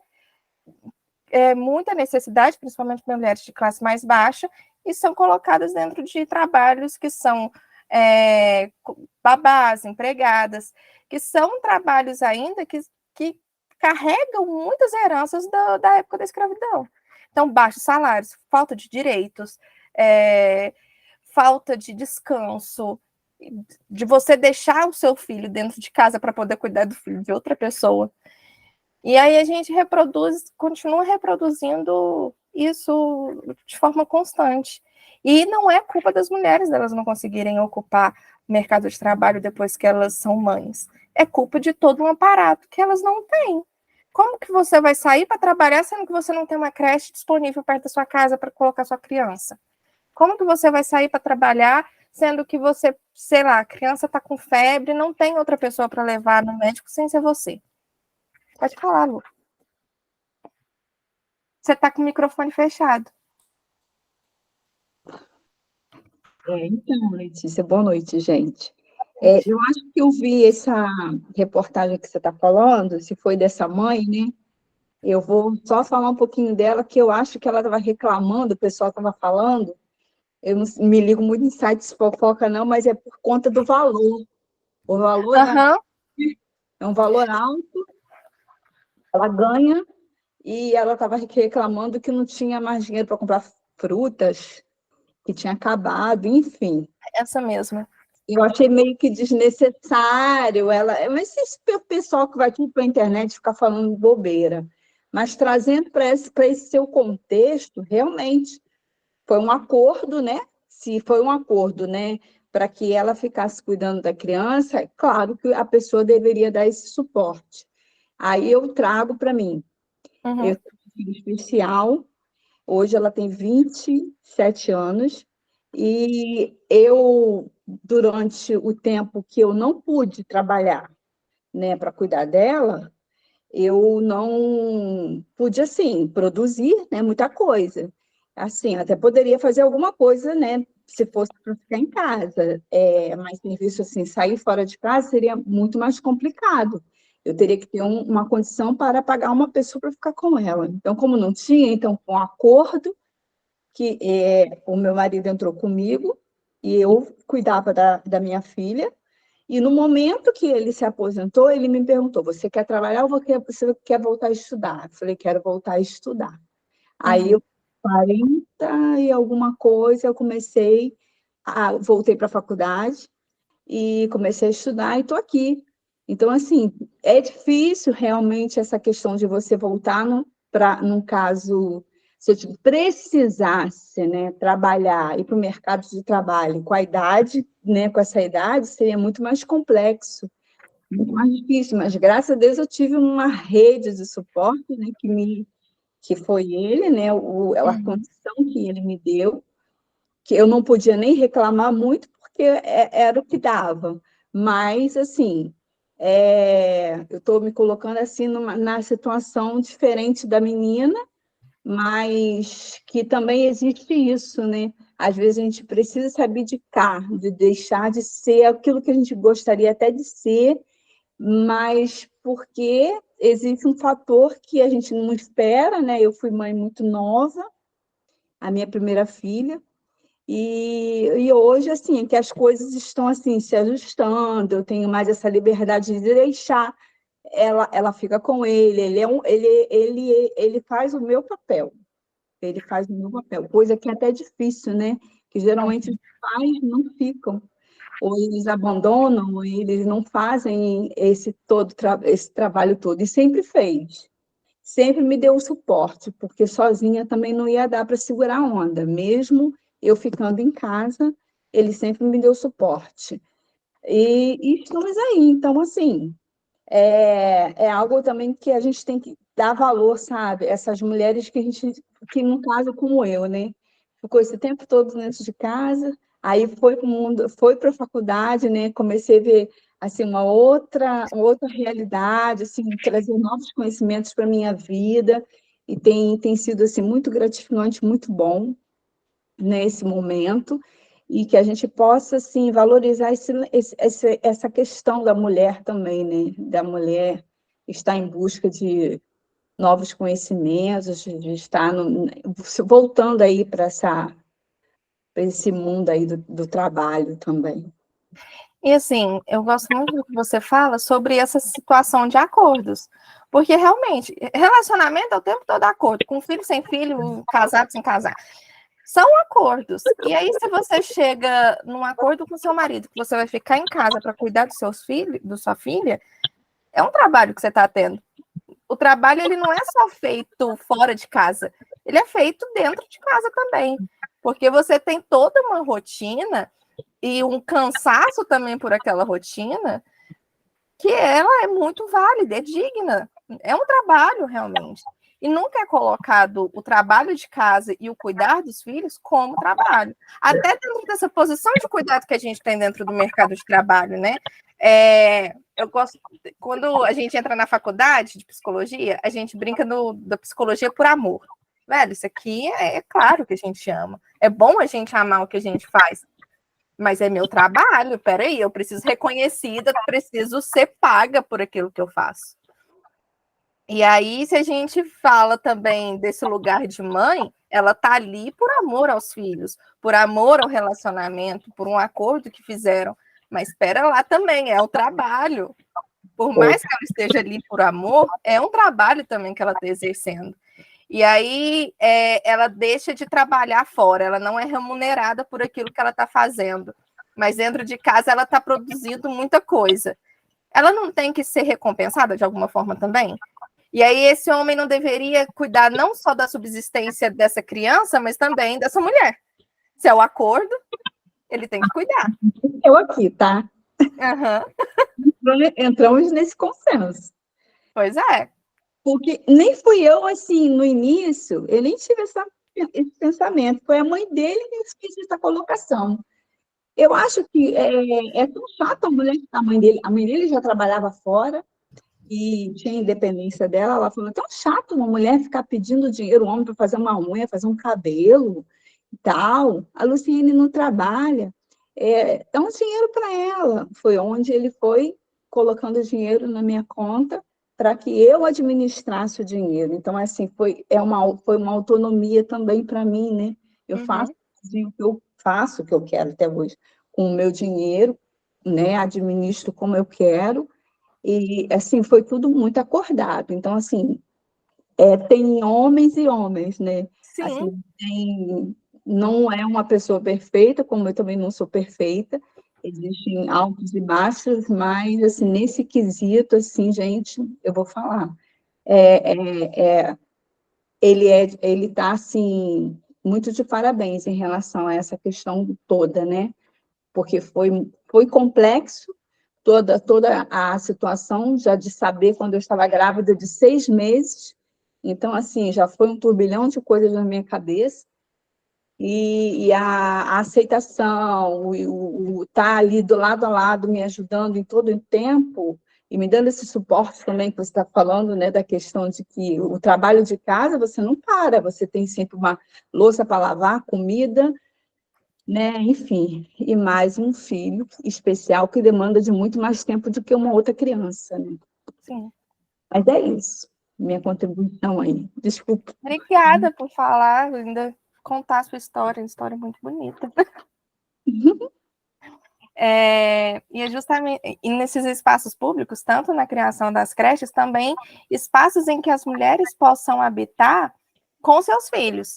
muita necessidade, principalmente para mulheres de classe mais baixa, e são colocadas dentro de trabalhos que são babás, empregadas, que são trabalhos ainda que carregam muitas heranças da época da escravidão. Então, baixos salários, falta de direitos, falta de descanso, de você deixar o seu filho dentro de casa para poder cuidar do filho de outra pessoa. E aí a gente continua reproduzindo isso de forma constante. E não é culpa das mulheres delas não conseguirem ocupar o mercado de trabalho depois que elas são mães. É culpa de todo um aparato que elas não têm. Como que você vai sair para trabalhar sendo que você não tem uma creche disponível perto da sua casa para colocar sua criança? Como que você vai sair para trabalhar sendo que você, sei lá, a criança está com febre, não tem outra pessoa para levar no médico sem ser você? Pode falar, Lu. Você está com o microfone fechado. Então, Letícia, boa noite, gente. Eu acho que eu vi essa reportagem que você está falando, se foi dessa mãe, né? Eu vou só falar um pouquinho dela, que eu acho que ela estava reclamando, o pessoal estava falando, eu não me ligo muito em sites fofoca, não, mas é por conta do valor. O valor é um valor alto, ela ganha, e ela estava reclamando que não tinha mais dinheiro para comprar frutas, que tinha acabado, enfim. Essa mesma. Eu achei meio que desnecessário mas esse pessoal que vai tudo para a internet ficar falando bobeira. Mas trazendo para esse seu contexto, realmente, foi um acordo, né? Se foi um acordo, né, para que ela ficasse cuidando da criança, é claro que a pessoa deveria dar esse suporte. Aí eu trago para mim. Eu tenho um filho especial, hoje ela tem 27 anos, e eu, durante o tempo que eu não pude trabalhar, né, para cuidar dela, eu não pude, assim, produzir, né, muita coisa. Assim, até poderia fazer alguma coisa, né, se fosse para ficar em casa, mas serviço assim, sair fora de casa seria muito mais complicado. Eu teria que ter uma condição para pagar uma pessoa para ficar com ela. Então, como não tinha, então, com um acordo, que o meu marido entrou comigo e eu cuidava da minha filha. E no momento que ele se aposentou, ele me perguntou: você quer trabalhar ou você quer voltar a estudar? Eu falei: quero voltar a estudar. Aí, eu 40 e alguma coisa, eu voltei para a faculdade e comecei a estudar e estou aqui. Então, assim, é difícil realmente essa questão de você voltar num caso, se eu precisasse, né, trabalhar, ir para o mercado de trabalho com a idade, né, com essa idade, seria muito mais complexo, muito mais difícil, mas graças a Deus eu tive uma rede de suporte, né, que foi ele, né, a condição que ele me deu, que eu não podia nem reclamar muito, porque era o que dava, mas, assim, eu estou me colocando assim na situação diferente da menina, mas que também existe isso, né? Às vezes a gente precisa se abdicar, de deixar de ser aquilo que a gente gostaria até de ser, mas porque existe um fator que a gente não espera, né? Eu fui mãe muito nova, a minha primeira filha, e hoje, assim, que as coisas estão, assim, se ajustando, eu tenho mais essa liberdade de deixar, ela fica com ele, ele faz o meu papel, coisa que é até difícil, né? Que geralmente os pais não ficam, ou eles abandonam, ou eles não fazem esse trabalho todo, e sempre fez. Sempre me deu o suporte, porque sozinha também não ia dar para segurar a onda, mesmo eu ficando em casa, ele sempre me deu suporte. E estamos aí, então, assim, é algo também que a gente tem que dar valor, sabe? Essas mulheres que no caso como eu, né? Ficou esse tempo todo dentro de casa, aí foi para o mundo, foi para a faculdade, né? Comecei a ver assim, uma outra realidade, assim, trazer novos conhecimentos para a minha vida, e tem sido, assim, muito gratificante, muito bom nesse momento, e que a gente possa, assim, valorizar essa questão da mulher também, né? Da mulher estar em busca de novos conhecimentos, de estar voltando aí para esse mundo aí do trabalho também. E assim, eu gosto muito do que você fala sobre essa situação de acordos. Porque realmente, relacionamento é o tempo todo acordo, com filho, sem filho, casado, sem casar. São acordos. E aí, se você chega num acordo com seu marido, que você vai ficar em casa para cuidar dos seus filhos, da sua filha, é um trabalho que você está tendo. O trabalho, ele não é só feito fora de casa, ele é feito dentro de casa também. Porque você tem toda uma rotina e um cansaço também por aquela rotina, que ela é muito válida, é digna. É um trabalho, realmente. E nunca é colocado o trabalho de casa e o cuidar dos filhos como trabalho. Até dentro dessa posição de cuidado que a gente tem dentro do mercado de trabalho, né? Eu gosto, quando a gente entra na faculdade de psicologia, a gente brinca da psicologia por amor. Velho, isso aqui é claro que a gente ama. É bom a gente amar o que a gente faz. Mas é meu trabalho, peraí, eu preciso ser reconhecida, preciso ser paga por aquilo que eu faço. E aí, se a gente fala também desse lugar de mãe, ela tá ali por amor aos filhos, por amor ao relacionamento, por um acordo que fizeram. Mas espera lá também, é o trabalho. Por mais que ela esteja ali por amor, é um trabalho também que ela está exercendo. E aí ela deixa de trabalhar fora, ela não é remunerada por aquilo que ela está fazendo. Mas dentro de casa ela está produzindo muita coisa. Ela não tem que ser recompensada de alguma forma também? E aí esse homem não deveria cuidar não só da subsistência dessa criança, mas também dessa mulher. Se é o acordo, ele tem que cuidar. Eu aqui, tá? Uhum. Entramos nesse consenso. Pois é. Porque nem fui eu, assim, no início, eu nem tive esse pensamento. Foi a mãe dele que fez essa colocação. Eu acho que é tão chato a mulher, a mãe dele já trabalhava fora, e tinha independência dela, ela falou, é tão chato uma mulher ficar pedindo dinheiro, um homem para fazer uma unha, fazer um cabelo e tal. A Luciene não trabalha, dá um dinheiro para ela. Foi onde ele foi colocando dinheiro na minha conta para que eu administrasse o dinheiro. Então, assim, foi uma autonomia também para mim, né? Eu faço o que eu faço, o que eu quero até hoje, com o meu dinheiro, né? Administro como eu quero. E, assim, foi tudo muito acordado. Então, assim, tem homens e homens, né? Sim. Assim, não é uma pessoa perfeita, como eu também não sou perfeita. Existem altos e baixos, mas, assim, nesse quesito, assim, gente, eu vou falar. Ele está, assim, muito de parabéns em relação a essa questão toda, né? Porque foi complexo, toda a situação, já de saber quando eu estava grávida de 6 meses. Então, assim, já foi um turbilhão de coisas na minha cabeça. E a aceitação, o estar ali do lado a lado, me ajudando em todo o tempo, e me dando esse suporte também que você está falando, né, da questão de que o trabalho de casa, você não para, você tem sempre uma louça para lavar, comida, né? Enfim, e mais um filho especial que demanda de muito mais tempo do que uma outra criança, né? Sim. Mas é isso, minha contribuição aí. Desculpa. Obrigada por falar, ainda contar a sua história, uma história muito bonita. E é justamente nesses espaços públicos, tanto na criação das creches, também espaços em que as mulheres possam habitar com seus filhos.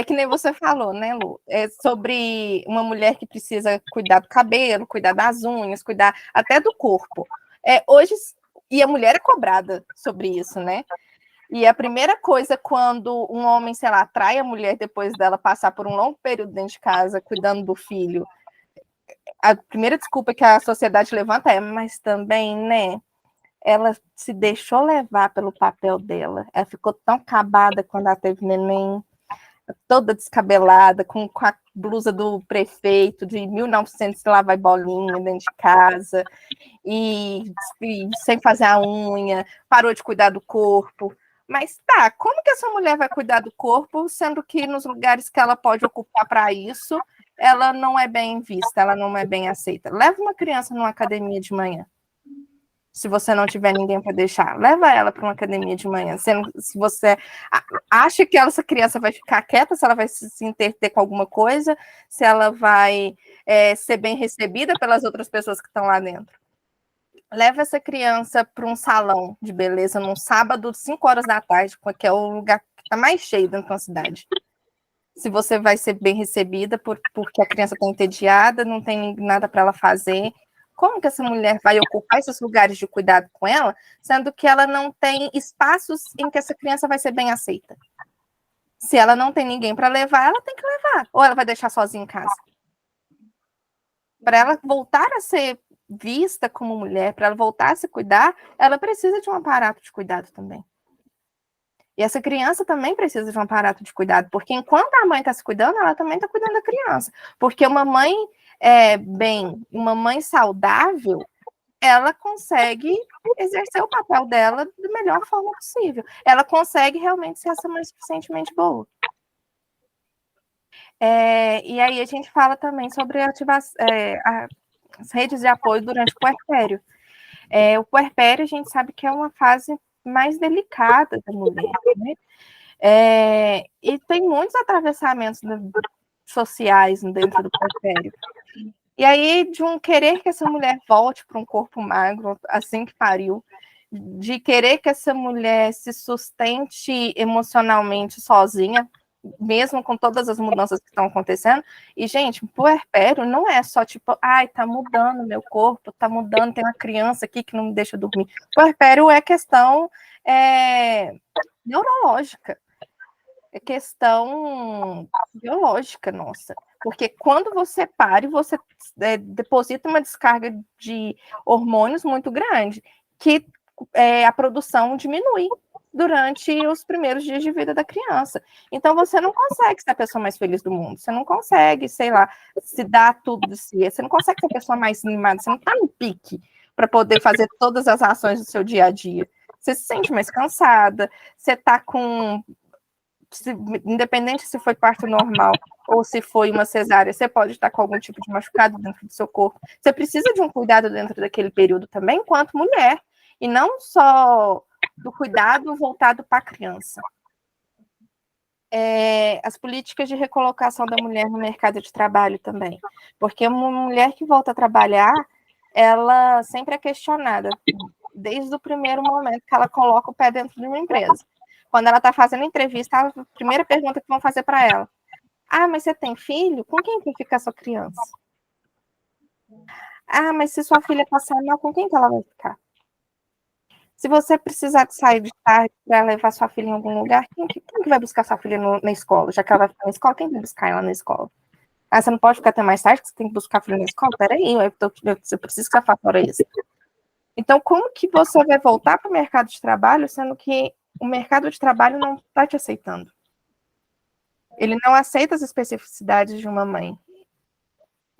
Que nem você falou, né, Lu? Sobre uma mulher que precisa cuidar do cabelo, cuidar das unhas, cuidar até do corpo. Hoje, e a mulher é cobrada sobre isso, né? E a primeira coisa, quando um homem, sei lá, trai a mulher depois dela passar por um longo período dentro de casa, cuidando do filho, a primeira desculpa que a sociedade levanta mas também, né? Ela se deixou levar pelo papel dela. Ela ficou tão acabada quando ela teve neném. toda descabelada, com a blusa do prefeito de 1900, lá vai bolinha dentro de casa, e sem fazer a unha, parou de cuidar do corpo. Mas tá, como que essa mulher vai cuidar do corpo, sendo que nos lugares que ela pode ocupar para isso, ela não é bem vista, ela não é bem aceita? Leva uma criança numa academia de manhã. Se você não tiver ninguém para deixar, leva ela para uma academia de manhã. Se você acha que essa criança vai ficar quieta, se ela vai se entreter com alguma coisa, se ela vai ser bem recebida pelas outras pessoas que estão lá dentro. Leva essa criança para um salão de beleza num sábado, 5 horas da tarde, que é o lugar que está mais cheio dentro da cidade. Se você vai ser bem recebida porque a criança está entediada, não tem nada para ela fazer. Como que essa mulher vai ocupar esses lugares de cuidado com ela, sendo que ela não tem espaços em que essa criança vai ser bem aceita? Se ela não tem ninguém para levar, ela tem que levar. Ou ela vai deixar sozinha em casa? Para ela voltar a ser vista como mulher, para ela voltar a se cuidar, ela precisa de um aparato de cuidado também. E essa criança também precisa de um aparato de cuidado, porque enquanto a mãe está se cuidando, ela também está cuidando da criança. Porque uma mãe uma mãe saudável, ela consegue exercer o papel dela da melhor forma possível. Ela consegue realmente ser essa mãe suficientemente boa. E aí a gente fala também sobre as redes de apoio durante o puerpério. O puerpério, a gente sabe que é uma fase mais delicada da mulher, né? E tem muitos atravessamentos sociais dentro do puerpério. E aí, de um querer que essa mulher volte para um corpo magro assim que pariu, de querer que essa mulher se sustente emocionalmente sozinha, mesmo com todas as mudanças que estão acontecendo. E, gente, o puerpério não é só tipo, ai, tá mudando meu corpo, tá mudando, tem uma criança aqui que não me deixa dormir. O puerpério é questão neurológica, é questão biológica, nossa. Porque quando você para, você deposita uma descarga de hormônios muito grande, que a produção diminui durante os primeiros dias de vida da criança. Então, você não consegue ser a pessoa mais feliz do mundo, você não consegue, sei lá, se dar tudo de si, você não consegue ser a pessoa mais animada, você não está no pique para poder fazer todas as ações do seu dia a dia. Você se sente mais cansada, você está com... independente se foi parto normal ou se foi uma cesárea, você pode estar com algum tipo de machucado dentro do seu corpo. Você precisa de um cuidado dentro daquele período também, enquanto mulher, e não só do cuidado voltado para a criança. As políticas de recolocação da mulher no mercado de trabalho também, porque uma mulher que volta a trabalhar, ela sempre é questionada, desde o primeiro momento que ela coloca o pé dentro de uma empresa. Quando ela está fazendo entrevista, a primeira pergunta que vão fazer para ela: ah, mas você tem filho? Com quem que fica a sua criança? Ah, mas se sua filha passar mal, com quem que ela vai ficar? Se você precisar de sair de tarde para levar sua filha em algum lugar, quem que vai buscar sua filha na escola? Já que ela vai ficar na escola, quem vai buscar ela na escola? Ah, você não pode ficar até mais tarde, que você tem que buscar a filha na escola? Peraí, eu preciso que você faça hora isso. Então, como que você vai voltar para o mercado de trabalho, sendo que o mercado de trabalho não está te aceitando? Ele não aceita as especificidades de uma mãe.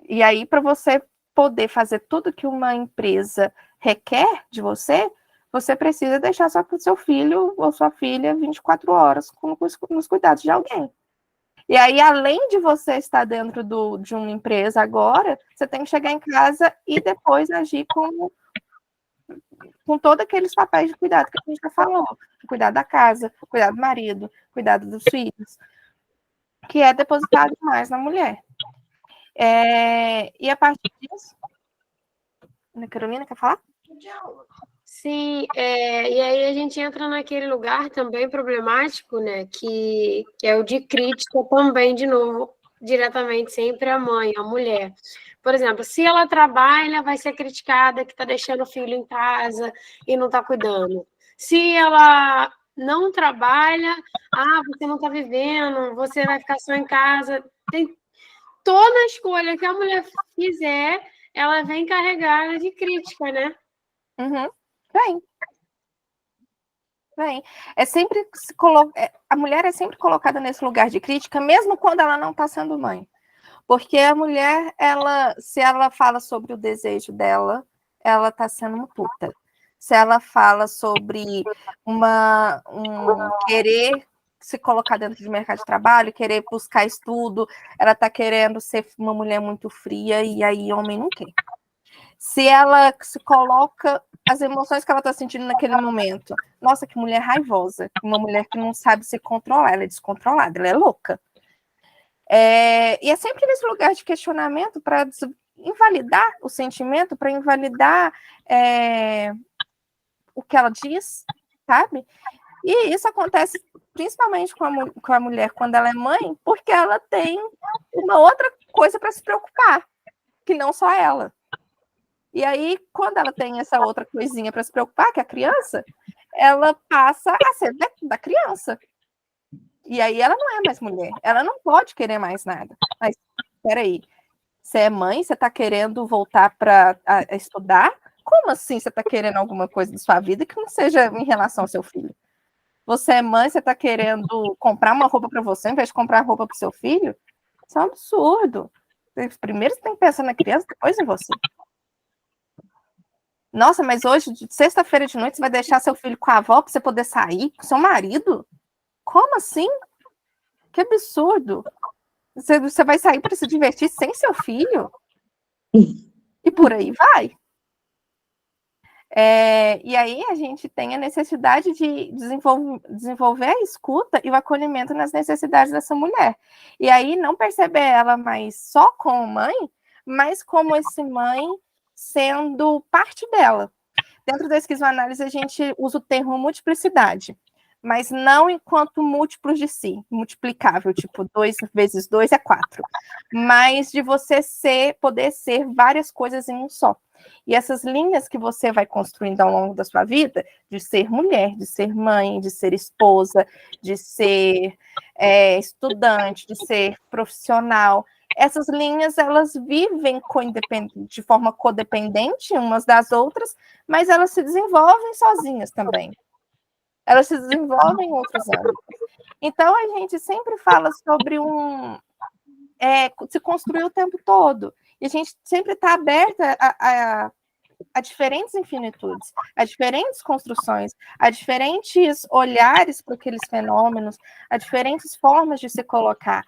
E aí, para você poder fazer tudo que uma empresa requer de você, você precisa deixar seu filho ou sua filha 24 horas nos cuidados de alguém. E aí, além de você estar dentro de uma empresa agora, você tem que chegar em casa e depois agir com todos aqueles papéis de cuidado que a gente já falou. Cuidar da casa, cuidar do marido, cuidar dos filhos, que é depositado mais na mulher. E a partir disso... Ana Carolina, quer falar? Sim, e aí a gente entra naquele lugar também problemático, né, que é o de crítica também, de novo, diretamente sempre à mãe, à mulher. Por exemplo, se ela trabalha, vai ser criticada que está deixando o filho em casa e não está cuidando. Se ela não trabalha, você não está vivendo, você vai ficar só em casa. Tem toda a escolha que a mulher fizer, ela vem carregada de crítica, né? Uhum. Vem. Vem. É sempre a mulher é sempre colocada nesse lugar de crítica, mesmo quando ela não está sendo mãe. Porque a mulher, se ela fala sobre o desejo dela, ela está sendo uma puta. Se ela fala sobre querer se colocar dentro do mercado de trabalho, querer buscar estudo, ela está querendo ser uma mulher muito fria, e aí homem não quer. Se ela se coloca as emoções que ela está sentindo naquele momento. Nossa, que mulher raivosa. Uma mulher que não sabe se controlar, ela é descontrolada, ela é louca. E é sempre nesse lugar de questionamento para invalidar o sentimento, para invalidar o que ela diz, sabe? E isso acontece principalmente com a mulher quando ela é mãe, porque ela tem uma outra coisa para se preocupar, que não só ela. E aí, quando ela tem essa outra coisinha para se preocupar, que é a criança, ela passa a ser da criança. E aí ela não é mais mulher, ela não pode querer mais nada. Mas, peraí, você é mãe, você está querendo voltar para estudar? Como assim você está querendo alguma coisa da sua vida que não seja em relação ao seu filho? Você é mãe, você está querendo comprar uma roupa para você, em vez de comprar roupa para o seu filho? Isso é um absurdo. Primeiro você tem que pensar na criança, depois em você. Nossa, mas hoje, sexta-feira de noite, você vai deixar seu filho com a avó para você poder sair com seu marido? Como assim? Que absurdo. Você vai sair para se divertir sem seu filho? E por aí vai. E aí a gente tem a necessidade de desenvolver a escuta e o acolhimento nas necessidades dessa mulher. E aí não perceber ela mais só como mãe, mas como esse mãe sendo parte dela. Dentro da esquizoanálise, a gente usa o termo multiplicidade, mas não enquanto múltiplos de si, multiplicável, tipo 2 vezes 2 é 4, mas de você poder ser várias coisas em um só. E essas linhas que você vai construindo ao longo da sua vida, de ser mulher, de ser mãe, de ser esposa, de ser estudante, de ser profissional, essas linhas, elas vivem de forma codependente umas das outras, mas elas se desenvolvem sozinhas também. Elas se desenvolvem em outros âmbitos. Então, a gente sempre fala sobre se construir o tempo todo. E a gente sempre está aberta a diferentes infinitudes, a diferentes construções, a diferentes olhares para aqueles fenômenos, a diferentes formas de se colocar,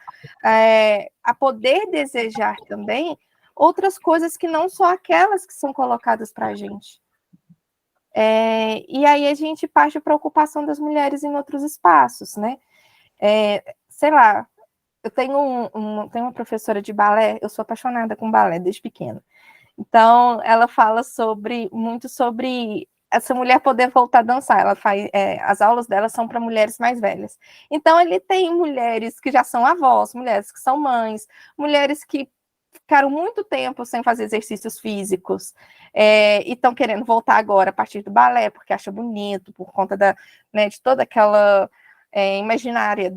a poder desejar também outras coisas que não só aquelas que são colocadas para a gente. E aí a gente parte para a ocupação das mulheres em outros espaços, né? Sei lá, eu tenho uma professora de balé, eu sou apaixonada com balé desde pequena. Então, ela fala muito sobre essa mulher poder voltar a dançar. Ela as aulas dela são para mulheres mais velhas. Então, ele tem mulheres que já são avós, mulheres que são mães, mulheres que ficaram muito tempo sem fazer exercícios físicos e estão querendo voltar agora a partir do balé, porque acha bonito, por conta de toda aquela imaginária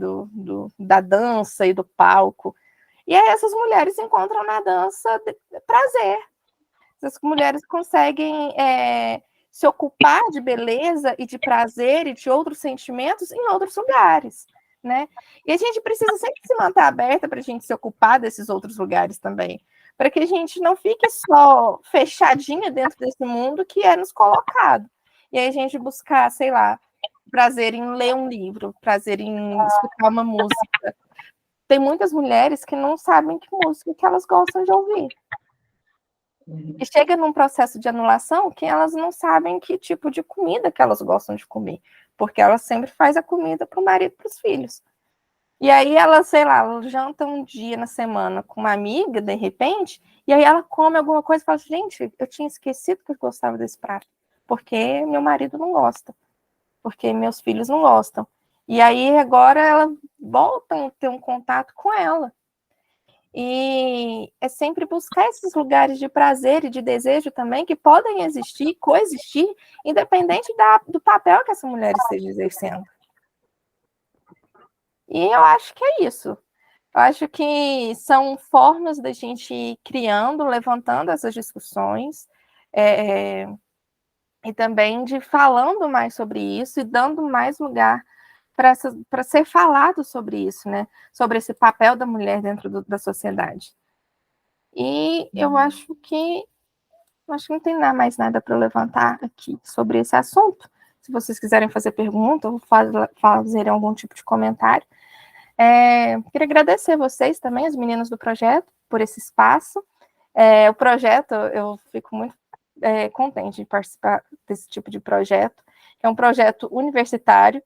da dança e do palco. E aí essas mulheres encontram na dança prazer. Essas mulheres conseguem se ocupar de beleza e de prazer e de outros sentimentos em outros lugares, né? E a gente precisa sempre se manter aberta para a gente se ocupar desses outros lugares também, para que a gente não fique só fechadinha dentro desse mundo que é nos colocado. E aí a gente buscar, sei lá, prazer em ler um livro, prazer em escutar uma música. Tem muitas mulheres que não sabem que música que elas gostam de ouvir. E chega num processo de anulação que elas não sabem que tipo de comida que elas gostam de comer, porque elas sempre fazem a comida para o marido e para os filhos. E aí ela, sei lá, ela janta um dia na semana com uma amiga, de repente, e aí ela come alguma coisa e fala, gente, eu tinha esquecido que eu gostava desse prato, porque meu marido não gosta, porque meus filhos não gostam. E aí agora ela volta a ter um contato com ela. E é sempre buscar esses lugares de prazer e de desejo também que podem existir, coexistir, independente do papel que essa mulher esteja exercendo. E eu acho que é isso. Eu acho que são formas da gente ir criando, levantando essas discussões, e também de falando mais sobre isso e dando mais lugar para ser falado sobre isso, né? Sobre esse papel da mulher dentro da sociedade. E eu acho que não tem mais nada para levantar aqui sobre esse assunto. Se vocês quiserem fazer pergunta ou fazer algum tipo de comentário. Queria agradecer vocês também, as meninas do projeto, por esse espaço. O projeto, eu fico muito contente de participar desse tipo de projeto, que é um projeto universitário,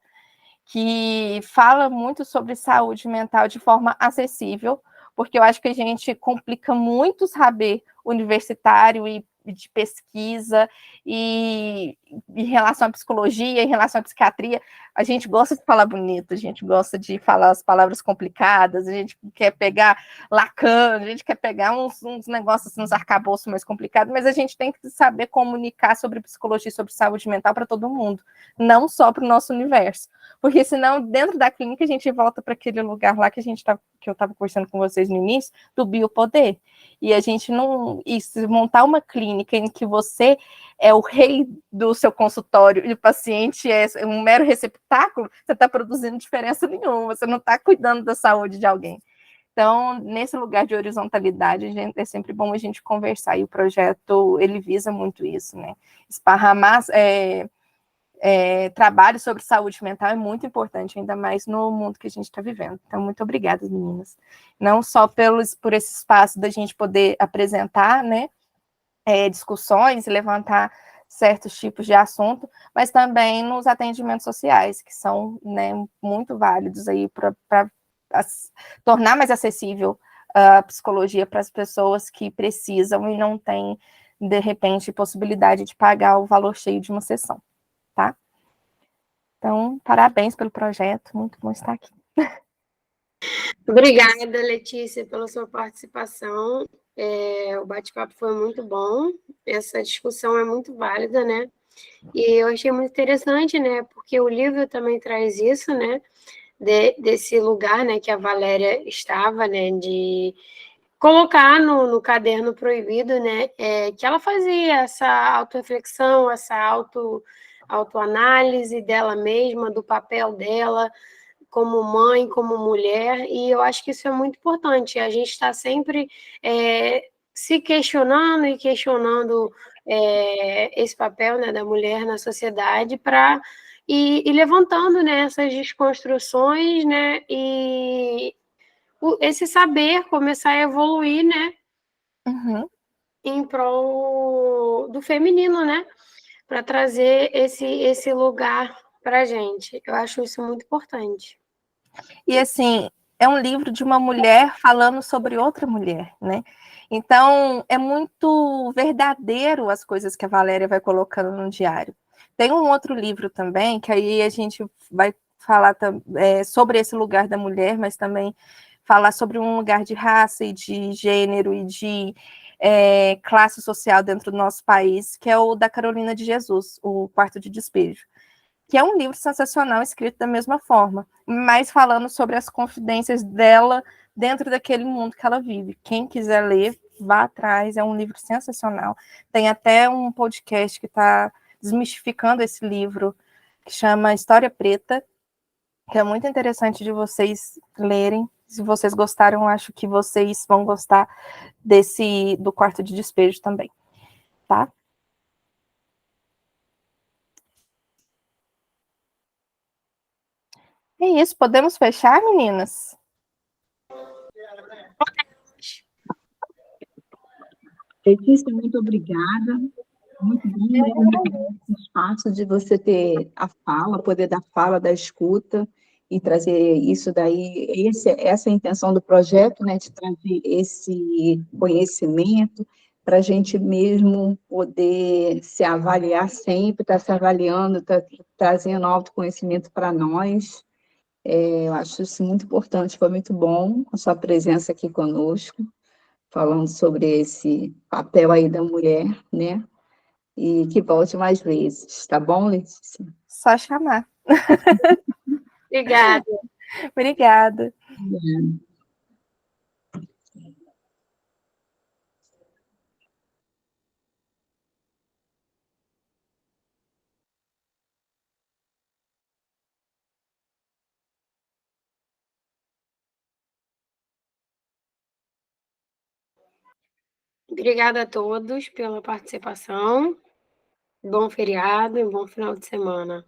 que fala muito sobre saúde mental de forma acessível, porque eu acho que a gente complica muito o saber universitário e de pesquisa, e em relação à psicologia, em relação à psiquiatria, a gente gosta de falar bonito, a gente gosta de falar as palavras complicadas, a gente quer pegar Lacan, a gente quer pegar uns negócios, uns arcabouços mais complicados, mas a gente tem que saber comunicar sobre psicologia e sobre saúde mental para todo mundo, não só para o nosso universo. Porque senão, dentro da clínica, a gente volta para aquele lugar lá que eu estava conversando com vocês no início, do biopoder. E a gente não... E se montar uma clínica em que você é o rei do seu consultório e o paciente é um mero receptáculo, você está produzindo diferença nenhuma, você não está cuidando da saúde de alguém. Então, nesse lugar de horizontalidade, é sempre bom a gente conversar. E o projeto, ele visa muito isso, né? Esparramar... trabalho sobre saúde mental é muito importante, ainda mais no mundo que a gente está vivendo. Então, muito obrigada, meninas. Não só por esse espaço da gente poder apresentar, né, discussões e levantar certos tipos de assunto, mas também nos atendimentos sociais, que são, né, muito válidos aí para tornar mais acessível a psicologia para as pessoas que precisam e não têm, de repente, possibilidade de pagar o valor cheio de uma sessão. Tá? Então, parabéns pelo projeto, muito bom estar aqui. Obrigada, Letícia, pela sua participação. O bate-papo foi muito bom, essa discussão é muito válida, né? E eu achei muito interessante, né? Porque o livro também traz isso, né? Desse lugar, né? Que a Valéria estava, né? De colocar no caderno proibido, né? Que ela fazia essa autorreflexão, essa autoanálise dela mesma, do papel dela como mãe, como mulher, e eu acho que isso é muito importante. A gente está sempre se questionando e questionando esse papel, né, da mulher na sociedade para ir levantando, né, essas desconstruções, né, e esse saber começar a evoluir, né, em prol do feminino, né, para trazer esse lugar para a gente. Eu acho isso muito importante. E, assim, é um livro de uma mulher falando sobre outra mulher, né? Então, é muito verdadeiro as coisas que a Valéria vai colocando no diário. Tem um outro livro também, que aí a gente vai falar sobre esse lugar da mulher, mas também falar sobre um lugar de raça e de gênero e de classe social dentro do nosso país, que é o da Carolina de Jesus, O Quarto de Despejo, que é um livro sensacional, escrito da mesma forma, mas falando sobre as confidências dela dentro daquele mundo que ela vive. Quem quiser ler, vá atrás, é um livro sensacional. Tem até um podcast que está desmistificando esse livro, que chama História Preta, que é muito interessante de vocês lerem. Se vocês gostaram, acho que vocês vão gostar do Quarto de Despejo também, tá? É isso, podemos fechar, meninas? Letícia, muito obrigada. Muito bom, né? O espaço de você ter a fala, poder dar fala, da escuta e trazer isso daí, essa é a intenção do projeto, né? De trazer esse conhecimento para a gente mesmo poder se avaliar sempre, estar se avaliando, estar trazendo autoconhecimento para nós. Eu acho isso muito importante, foi muito bom a sua presença aqui conosco, falando sobre esse papel aí da mulher, né? E que volte mais vezes, tá bom, Letícia? Só chamar. Obrigada. Obrigada. Obrigada a todos pela participação. Bom feriado e bom final de semana.